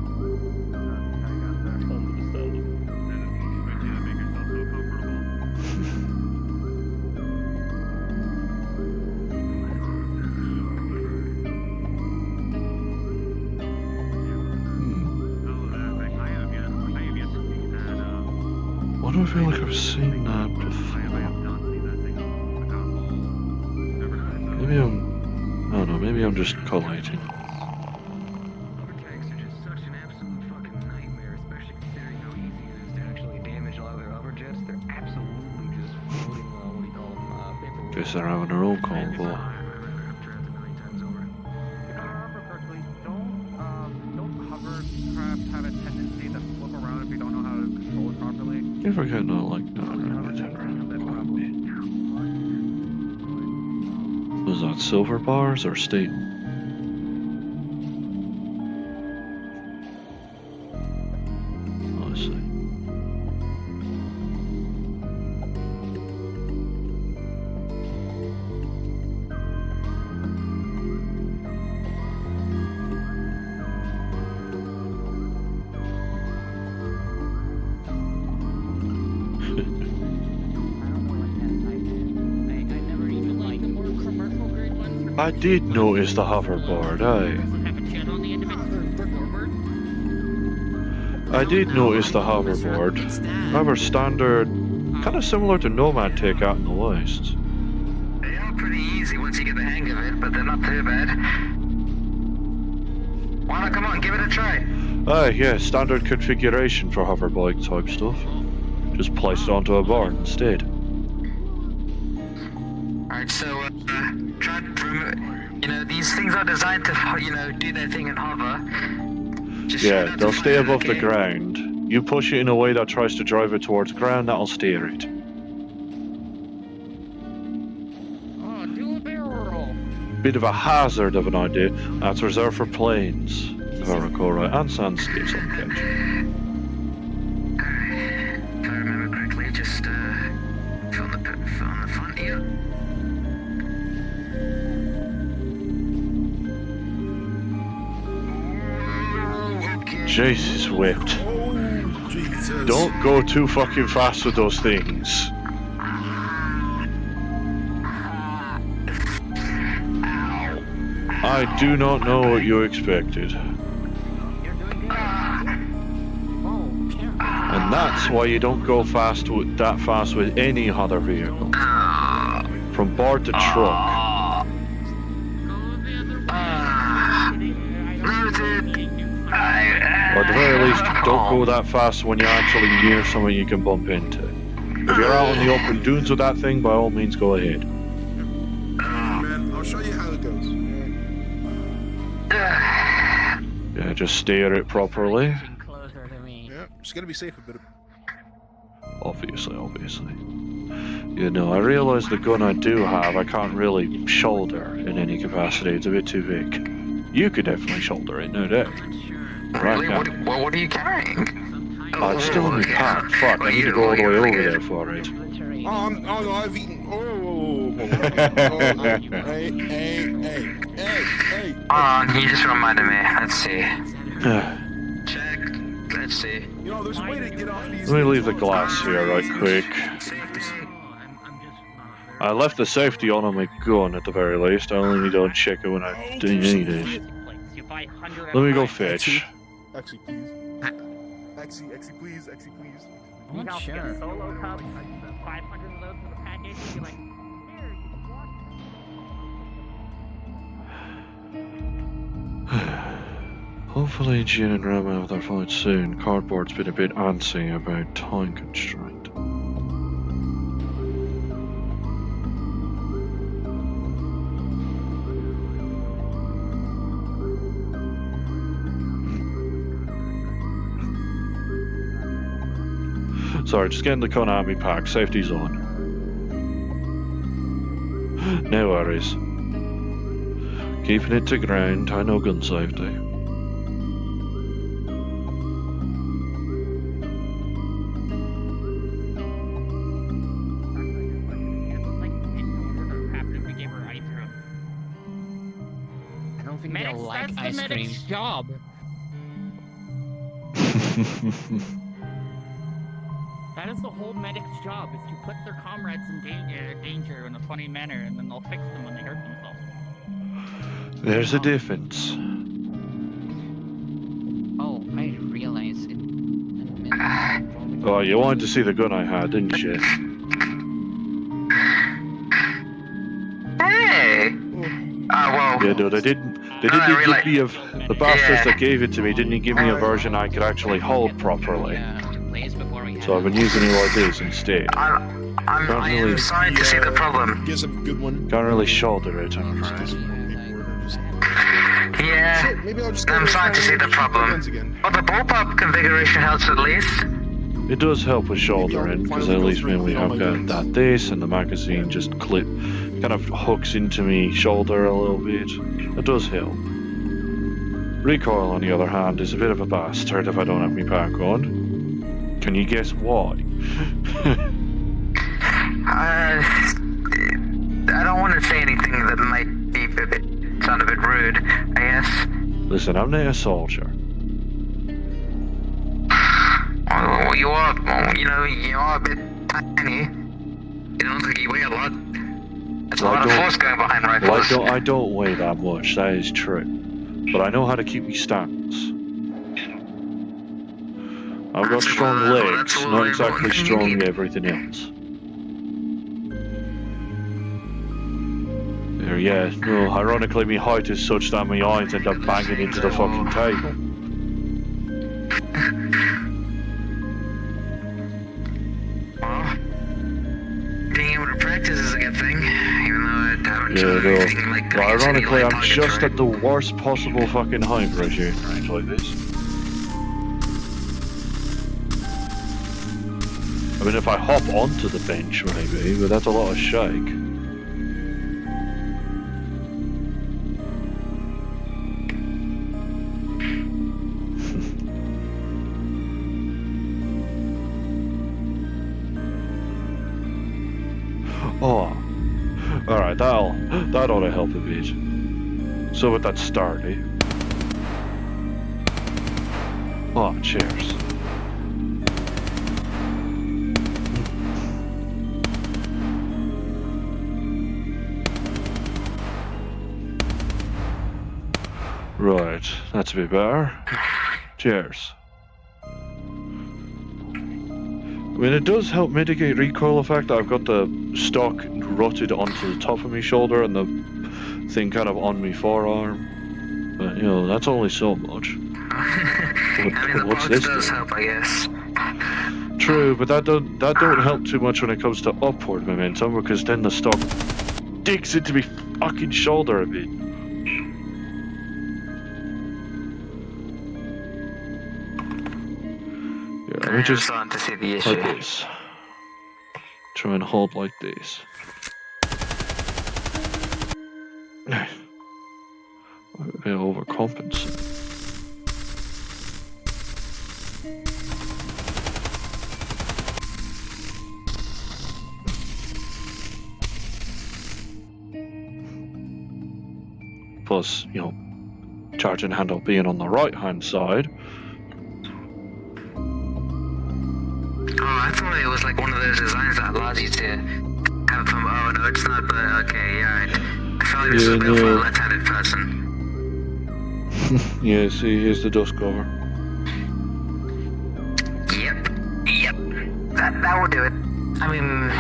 Why do I feel like I've seen that before? Maybe I don't know, maybe I'm just collating. Overtakes are just such an absolute fucking nightmare, especially considering how easy it is to actually damage all their other jets. They're absolutely just floating, what do you call them, paperwork. Guess they're having their own convo. If I remember correctly, don't cover craft have a tendency to flip around if you don't know how to control it properly. You ever get not like that? What's that that silver bars or steel? I see. I did notice the hoverboard, I did notice the hoverboard. However, standard, kind of similar to Nomad take out in the West. They are pretty easy once you get the hang of it, but they're not too bad. Why not? Come on, give it a try. Yeah, standard configuration for hoverbike type stuff. Just place it onto a bar instead. Alright, so, try to these things are designed to, do their thing and hover. Yeah, they'll stay above the ground. You push it in a way that tries to drive it towards ground, that'll steer it. Oh, do a barrel roll. Bit of a hazard of an idea. That's reserved for planes, if I recall right, and sandscapes on catch. If I remember correctly, just, fill the front here. Jesus whipped. Oh, Jesus. Don't go too fucking fast with those things. I do not know what you expected. And that's why you don't go that fast with any other vehicle. From bar to truck. Or at the very least, don't go that fast when you're actually near someone you can bump into. If you're out on the open dunes with that thing, by all means go ahead. Man, I'll show you how it goes. Yeah, just steer it properly. Yeah, just gotta be safe a bit. Obviously. You know, I realise the gun I do have, I can't really shoulder in any capacity. It's a bit too big. You could definitely shoulder it, no doubt. Really? What are you carrying? It's still in the pack. Fuck, I need to go all the way over there for it. Oh, no, I've eaten. Hey. Oh, you just reminded me. Let's see. Check. Let's see. You know, there's a way to get off these. Let me leave the glass here right quick. I left the safety on my gun at the very least. I only need to check it when I do need it. Let me go fetch. Actually, please. Actually, please. I'm not sure. Solo cups, 500 of those for the package. You'd be like, here, you can walk. Hopefully Jin and Rama have their fight soon. Cardboard's been a bit antsy about time constraint. Sorry, just getting the Konami pack. Safety's on. No worries. Keeping it to ground. I know gun safety. I don't think they'll like ice cream. Medic's job. That is the whole medic's job, is to put their comrades in danger in a funny manner, and then they'll fix them when they hurt themselves. There's a difference. Oh, I realize it. Oh, you wanted to see the gun I had, didn't you? Hey! Well... Yeah, no, they didn't give me the bastards that gave it to me didn't give me a version I could actually hold properly. So I've been using it like this instead. I'm sorry to see the problem. Guess a good one. Can't really shoulder it, I'm afraid. Yeah, I'm sorry to see the problem. But the bullpup configuration helps at least. It does help with shouldering, because at least when we have got that this and the magazine just kind of hooks into me shoulder a little bit. It does help. Recoil, on the other hand, is a bit of a bastard if I don't have my pack on. Can you guess why? I don't want to say anything that might be sound a bit rude, I guess. Listen, I'm not a soldier. Well, you are, you are a bit tiny. You don't look like you weigh a lot. There's a lot of force going behind rifles. Well, I don't weigh that much, that is true. But I know how to keep me stance. I've got strong legs, not exactly strong everything else. There, yeah, no, ironically my height is such that my eyes end up banging into the fucking table. Well, being able to practice is a good thing, even though I haven't Yeah, done anything like well, ironically, I'm targets, just right? at the worst possible fucking height for a shooting range like this. I mean, if I hop onto the bench, maybe, but that's a lot of shake. Oh, alright, that ought to help a bit. So with that sturdy. Oh, cheers. Right, that's a bit better. Cheers. I mean, it does help mitigate recoil effect. I've got the stock rutted onto the top of my shoulder and the thing kind of on my forearm. But, you know, that's only so much. I mean, the box does help, I guess. True, but that don't help too much when it comes to upward momentum, because then the stock digs into my fucking shoulder a bit. Yeah, let me just starting to see the issue. like this. Try and hold like this. A bit overcompensate. Plus, you know, charging handle being on the right hand side. Oh, I thought it was like one of those designs that allows you to have from. Oh no, it's not. But okay, yeah. I felt like this was built for a left-handed person. Yeah, see, here's the dust cover. Yep. That will do it. I mean,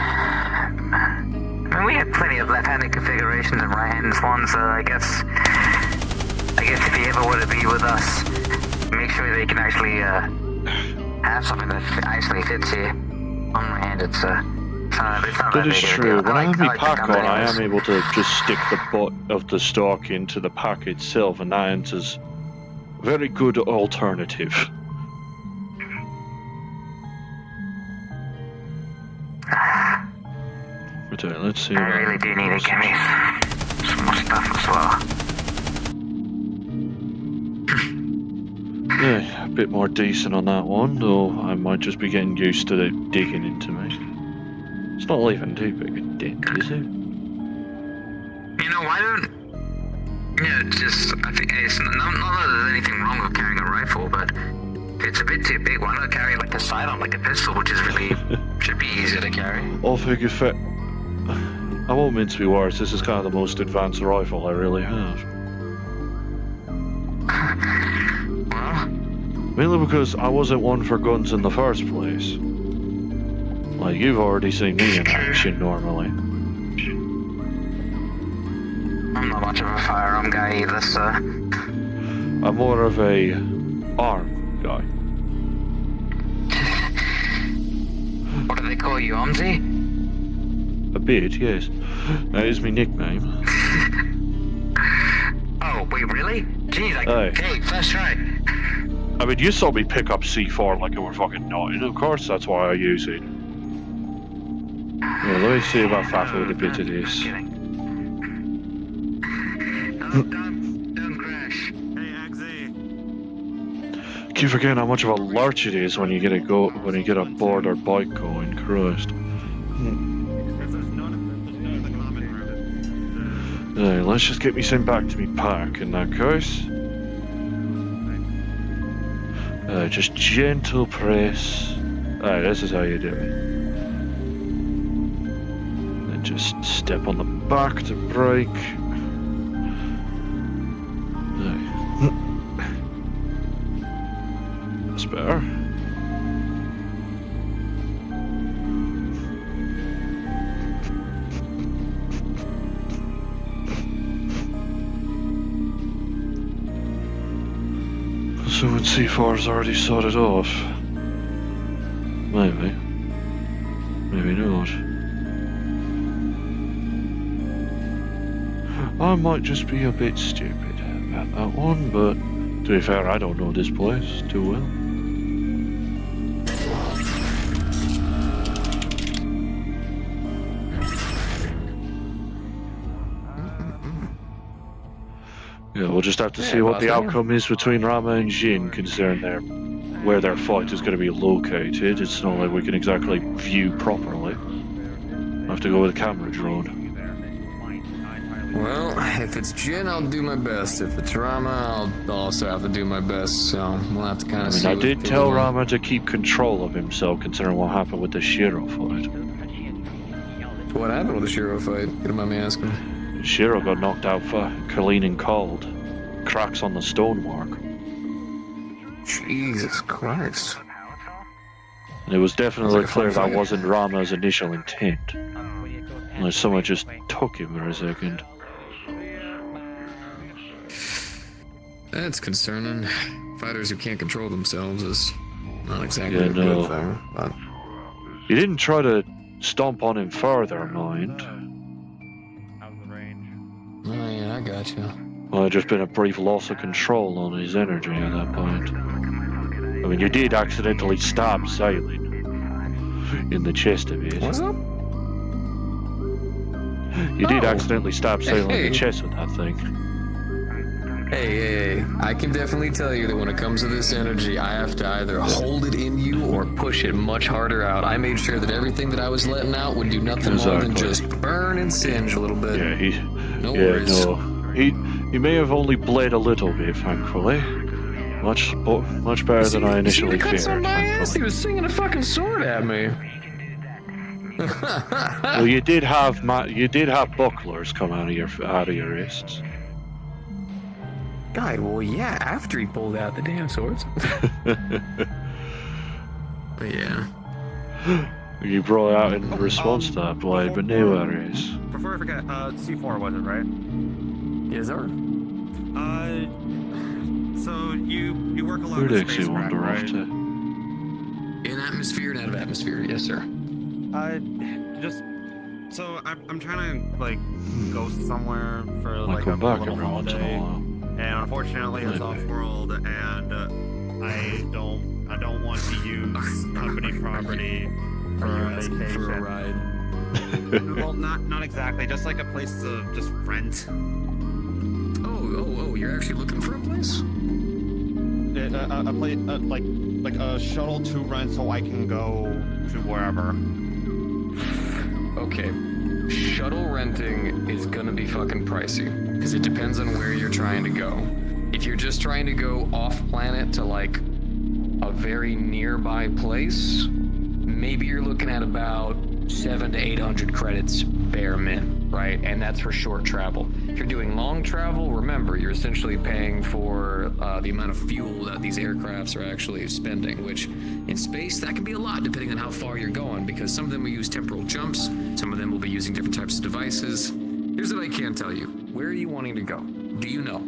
we had plenty of left-handed configurations and right-handed ones, so I guess if you ever want to be with us, make sure they can actually have something that actually fits you. I'm right-handed, so it's not That is true. When I have my like pack the on, I combinations. am able to just stick the butt of the stock into the pack itself, and that is a very good alternative. But let's see. I really do need to get me some more stuff as well. Yeah, a bit more decent on that one, though I might just be getting used to it digging into me. It's not leaving too big a dent, is it? You know, why don't... I think it's not that there's anything wrong with carrying a rifle, but if it's a bit too big, why not carry like a sidearm, like a pistol, which is really... should be easier to carry. I figure I won't mince my words, this is kind of the most advanced rifle I really have. Well... Mainly because I wasn't one for guns in the first place. Like, you've already seen me in action normally. I'm not much of a firearm guy either, so... I'm more of a arm guy. What do they call you, Armsy? A bit, yes. That is my nickname. Oh, wait, really? Jeez, hey, first try. I mean, you saw me pick up C4 like it were fucking nothing. Of course, that's why I use it. Yeah, let me see if I faffle with a bit of this. Don't crash. Hey, Eggsy. Keep forgetting how much of a lurch it is when you get a board or bike going. Christ. There's none of the common route. Hey, let's just get me sent back to me park in that case. Just gentle press. Alright, this is how you do it. Then just step on the back to brake. That's better. So when C4's already sorted off. Maybe. Maybe not. I might just be a bit stupid about that one, but to be fair, I don't know this place too well. Yeah, we'll just have to see what the outcome is between Rama and Jin concerning where their fight is going to be located. It's not like we can exactly view properly. I have to go with a camera drone. Well, if it's Jin, I'll do my best. If it's Rama, I'll also have to do my best. So we'll have to kind of see. I did tell Rama to keep control of himself, considering what happened with the Shiro fight. What happened with the Shiro fight? You don't mind me asking? Shiro got knocked out for clean and cold. Cracks on the stonework. Jesus Christ. And it was definitely clear that wasn't Rama's initial intent. Like someone just took him for a second. That's concerning. Fighters who can't control themselves is not exactly a no. good thing. But... You didn't try to stomp on him further, mind. Oh yeah, I gotcha. Well, it just been a brief loss of control on his energy at that point. I mean, you did accidentally stab Salen in the chest of it. What's up? You did accidentally stab Salen in the chest with that thing. Hey, I can definitely tell you that when it comes to this energy, I have to either hold it in you or push it much harder out. I made sure that everything that I was letting out would do nothing more than just burn and singe a little bit. Yeah, no worries. He may have only bled a little bit, thankfully. Much better than I initially feared. He was swinging a fucking sword at me. Well, you did have bucklers come out of your wrists. God, well, yeah, after he pulled out the damn swords. But yeah. You brought it out in response to that blade, but no worries. Before I forget, C4 was it, right? Yes, sir. So you work along Where'd the Dixie wander off to? In atmosphere and out of atmosphere, yes, sir. So I'm trying to like go somewhere for like come a back little every once in a holiday, while. and unfortunately it's off world, and I don't want to use company property for a vacation. For a ride. Well, not exactly, just like a place to just rent. Oh, you're actually looking for a place? A place like a shuttle to rent so I can go to wherever. Okay, shuttle renting is gonna be fucking pricey, because it depends on where you're trying to go. If you're just trying to go off planet to like a very nearby place, maybe you're looking at about 700 to 800 credits bare min, right? And that's for short travel. If you're doing long travel, remember, you're essentially paying for the amount of fuel that these aircrafts are actually spending, which in space, that can be a lot depending on how far you're going, because some of them will use temporal jumps, some of them will be using different types of devices. Here's what I can tell you. Where are you wanting to go? Do you know?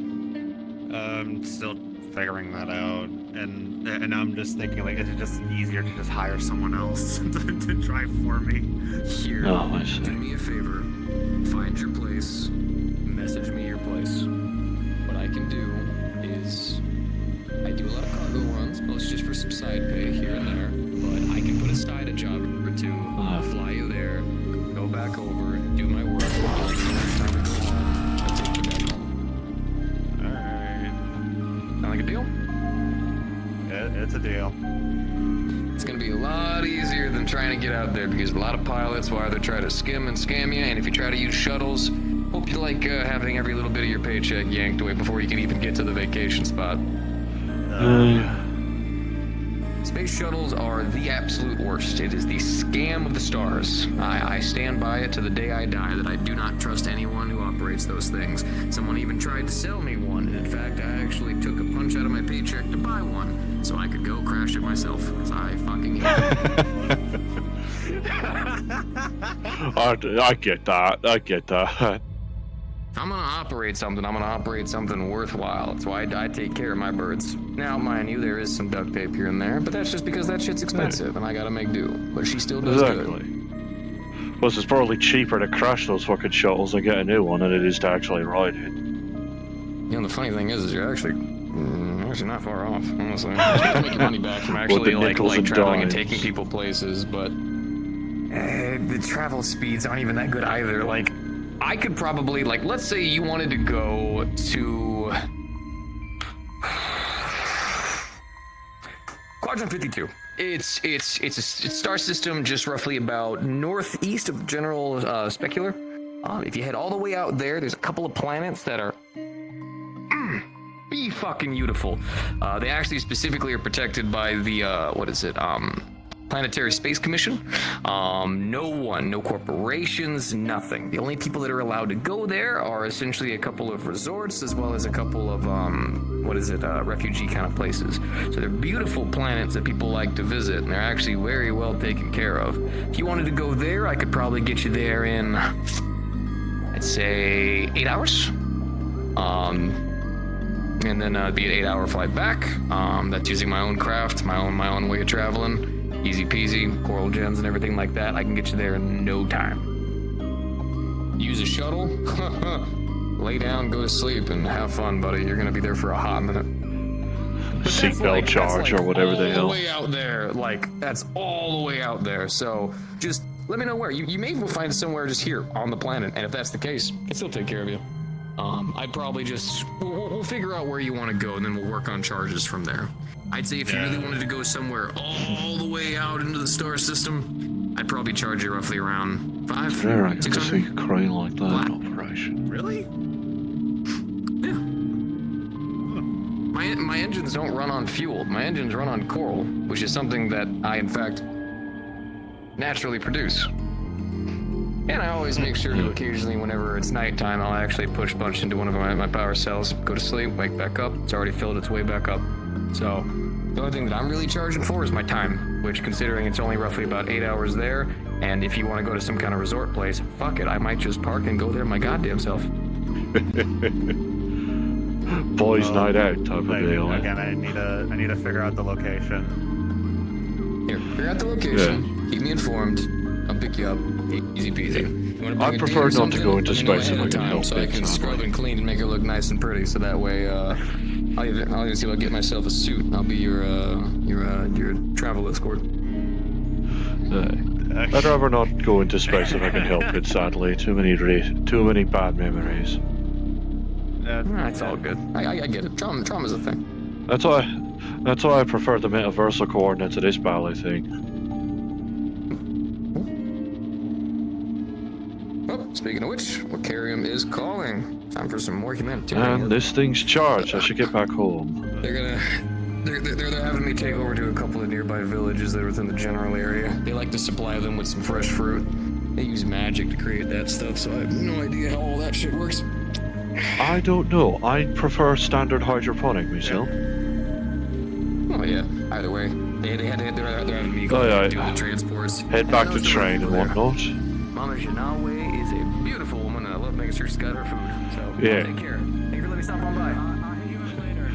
Still figuring that out, and I'm just thinking, like, is it just easier to just hire someone else to drive for me? Here, I see. do me a favor. Find your place. Message me your place. What I can do is, I do a lot of cargo runs, mostly just for some side pay here and there, but I can put aside a job or two, fly you there, go back over, do my work, and when it's time to go home, I'll take you back home. It's a deal. It's gonna be a lot easier than trying to get out there because a lot of pilots will either try to skim and scam you, and if you try to use shuttles, hope you like having every little bit of your paycheck yanked away before you can even get to the vacation spot. Space shuttles are the absolute worst. It is the scam of the stars. I stand by it to the day I die that I do not trust anyone who operates those things. Someone even tried to sell me one, and in fact, I actually took a punch out of my paycheck to buy one so I could go crash it myself, because I fucking hate I get that. I get that. If I'm gonna operate something, I'm gonna operate something worthwhile. That's why I take care of my birds. Now, mind you, there is some duct tape here and there, but that's just because that shit's expensive and I gotta make do. But she still does good. Plus, it's probably cheaper to crash those fucking shuttles and get a new one than it is to actually ride it. You know, the funny thing is you're actually not far off, honestly. You're supposed to make your money back from actually like traveling and taking people places, but the travel speeds aren't even that good either. Like, I could probably, like, let's say you wanted to go to Quadrant 52. It's a star system just roughly about northeast of the general specular. If you head all the way out there, there's a couple of planets that are be fucking beautiful. They actually specifically are protected by the Planetary Space Commission. No corporations, nothing. The only people that are allowed to go there are essentially a couple of resorts as well as a couple of refugee kind of places. So they're beautiful planets that people like to visit, and they're actually very well taken care of. If you wanted to go there, I could probably get you there in, I'd say 8 hours. And then it'd be an 8-hour flight back. That's using my own craft, my own way of traveling. Easy peasy, coral gens and everything like that. I can get you there in no time. Use a shuttle, lay down, go to sleep, and have fun, buddy. You're gonna be there for a hot minute. Seatbelt charge or whatever the hell. All the way out there, that's all the way out there. So just let me know where. You may find somewhere just here on the planet, and if that's the case, I can still take care of you. I'd probably just we'll figure out where you want to go, and then we'll work on charges from there. I'd say if you really wanted to go somewhere all the way out into the star system, I'd probably charge you roughly around 500, Fair, I can 600. see a crane like that in operation. Really? Yeah. My engines don't run on fuel. My engines run on coral, which is something that I, in fact, naturally produce. And I always make sure to occasionally, whenever it's nighttime, I'll actually push bunch into one of my power cells, go to sleep, wake back up. It's already filled its way back up. So the only thing that I'm really charging for is my time, which, considering it's only roughly about 8 hours there, and if you want to go to some kind of resort place, fuck it, I might just park and go there my goddamn self. Boys' night out type of deal. Again, I need to figure out the location. Here, figure out the location. Yeah. Keep me informed. I'll pick you up. Easy peasy. I prefer not to go into space if I can help so I can scrub and clean and make it look nice and pretty. So that way, I'll even see if I get myself a suit. I'll be your travel escort. I'd rather not go into space if I can help it. Sadly, too many bad memories. It's all good. I get it. Trauma's a thing. That's why I prefer the metaversal coordinates of this ballet thing. Oh, speaking of which, Wakarium is calling. Time for some more humanitarian And this thing's charged. I should get back home. They're having me take over to a couple of nearby villages that are within the general area. They like to supply them with some fresh fruit. They use magic to create that stuff, so I have no idea how all that shit works. I don't know. I prefer standard hydroponic myself. Oh yeah. Either way, they're having me go do the transports. Head back to train and whatnot. Mama Janawe is a beautiful woman, and I love making sure she's got her food. So yeah. Take care. Thank you for letting me stop on by. I'll hit you up later.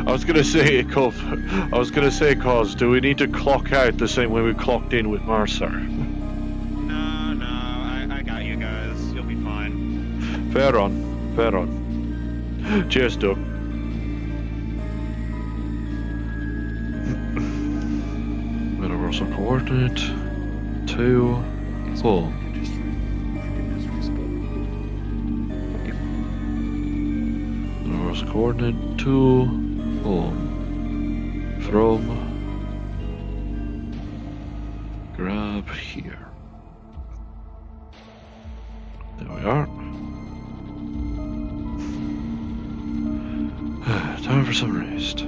I was gonna say, cause do we need to clock out the same way we clocked in with Mercer? No, I got you guys. You'll be fine. Fair on. Cheers, Doug. Universal coordinate 2 full. Universal coordinate 2 full. from grab here. There we are. Time for some rest.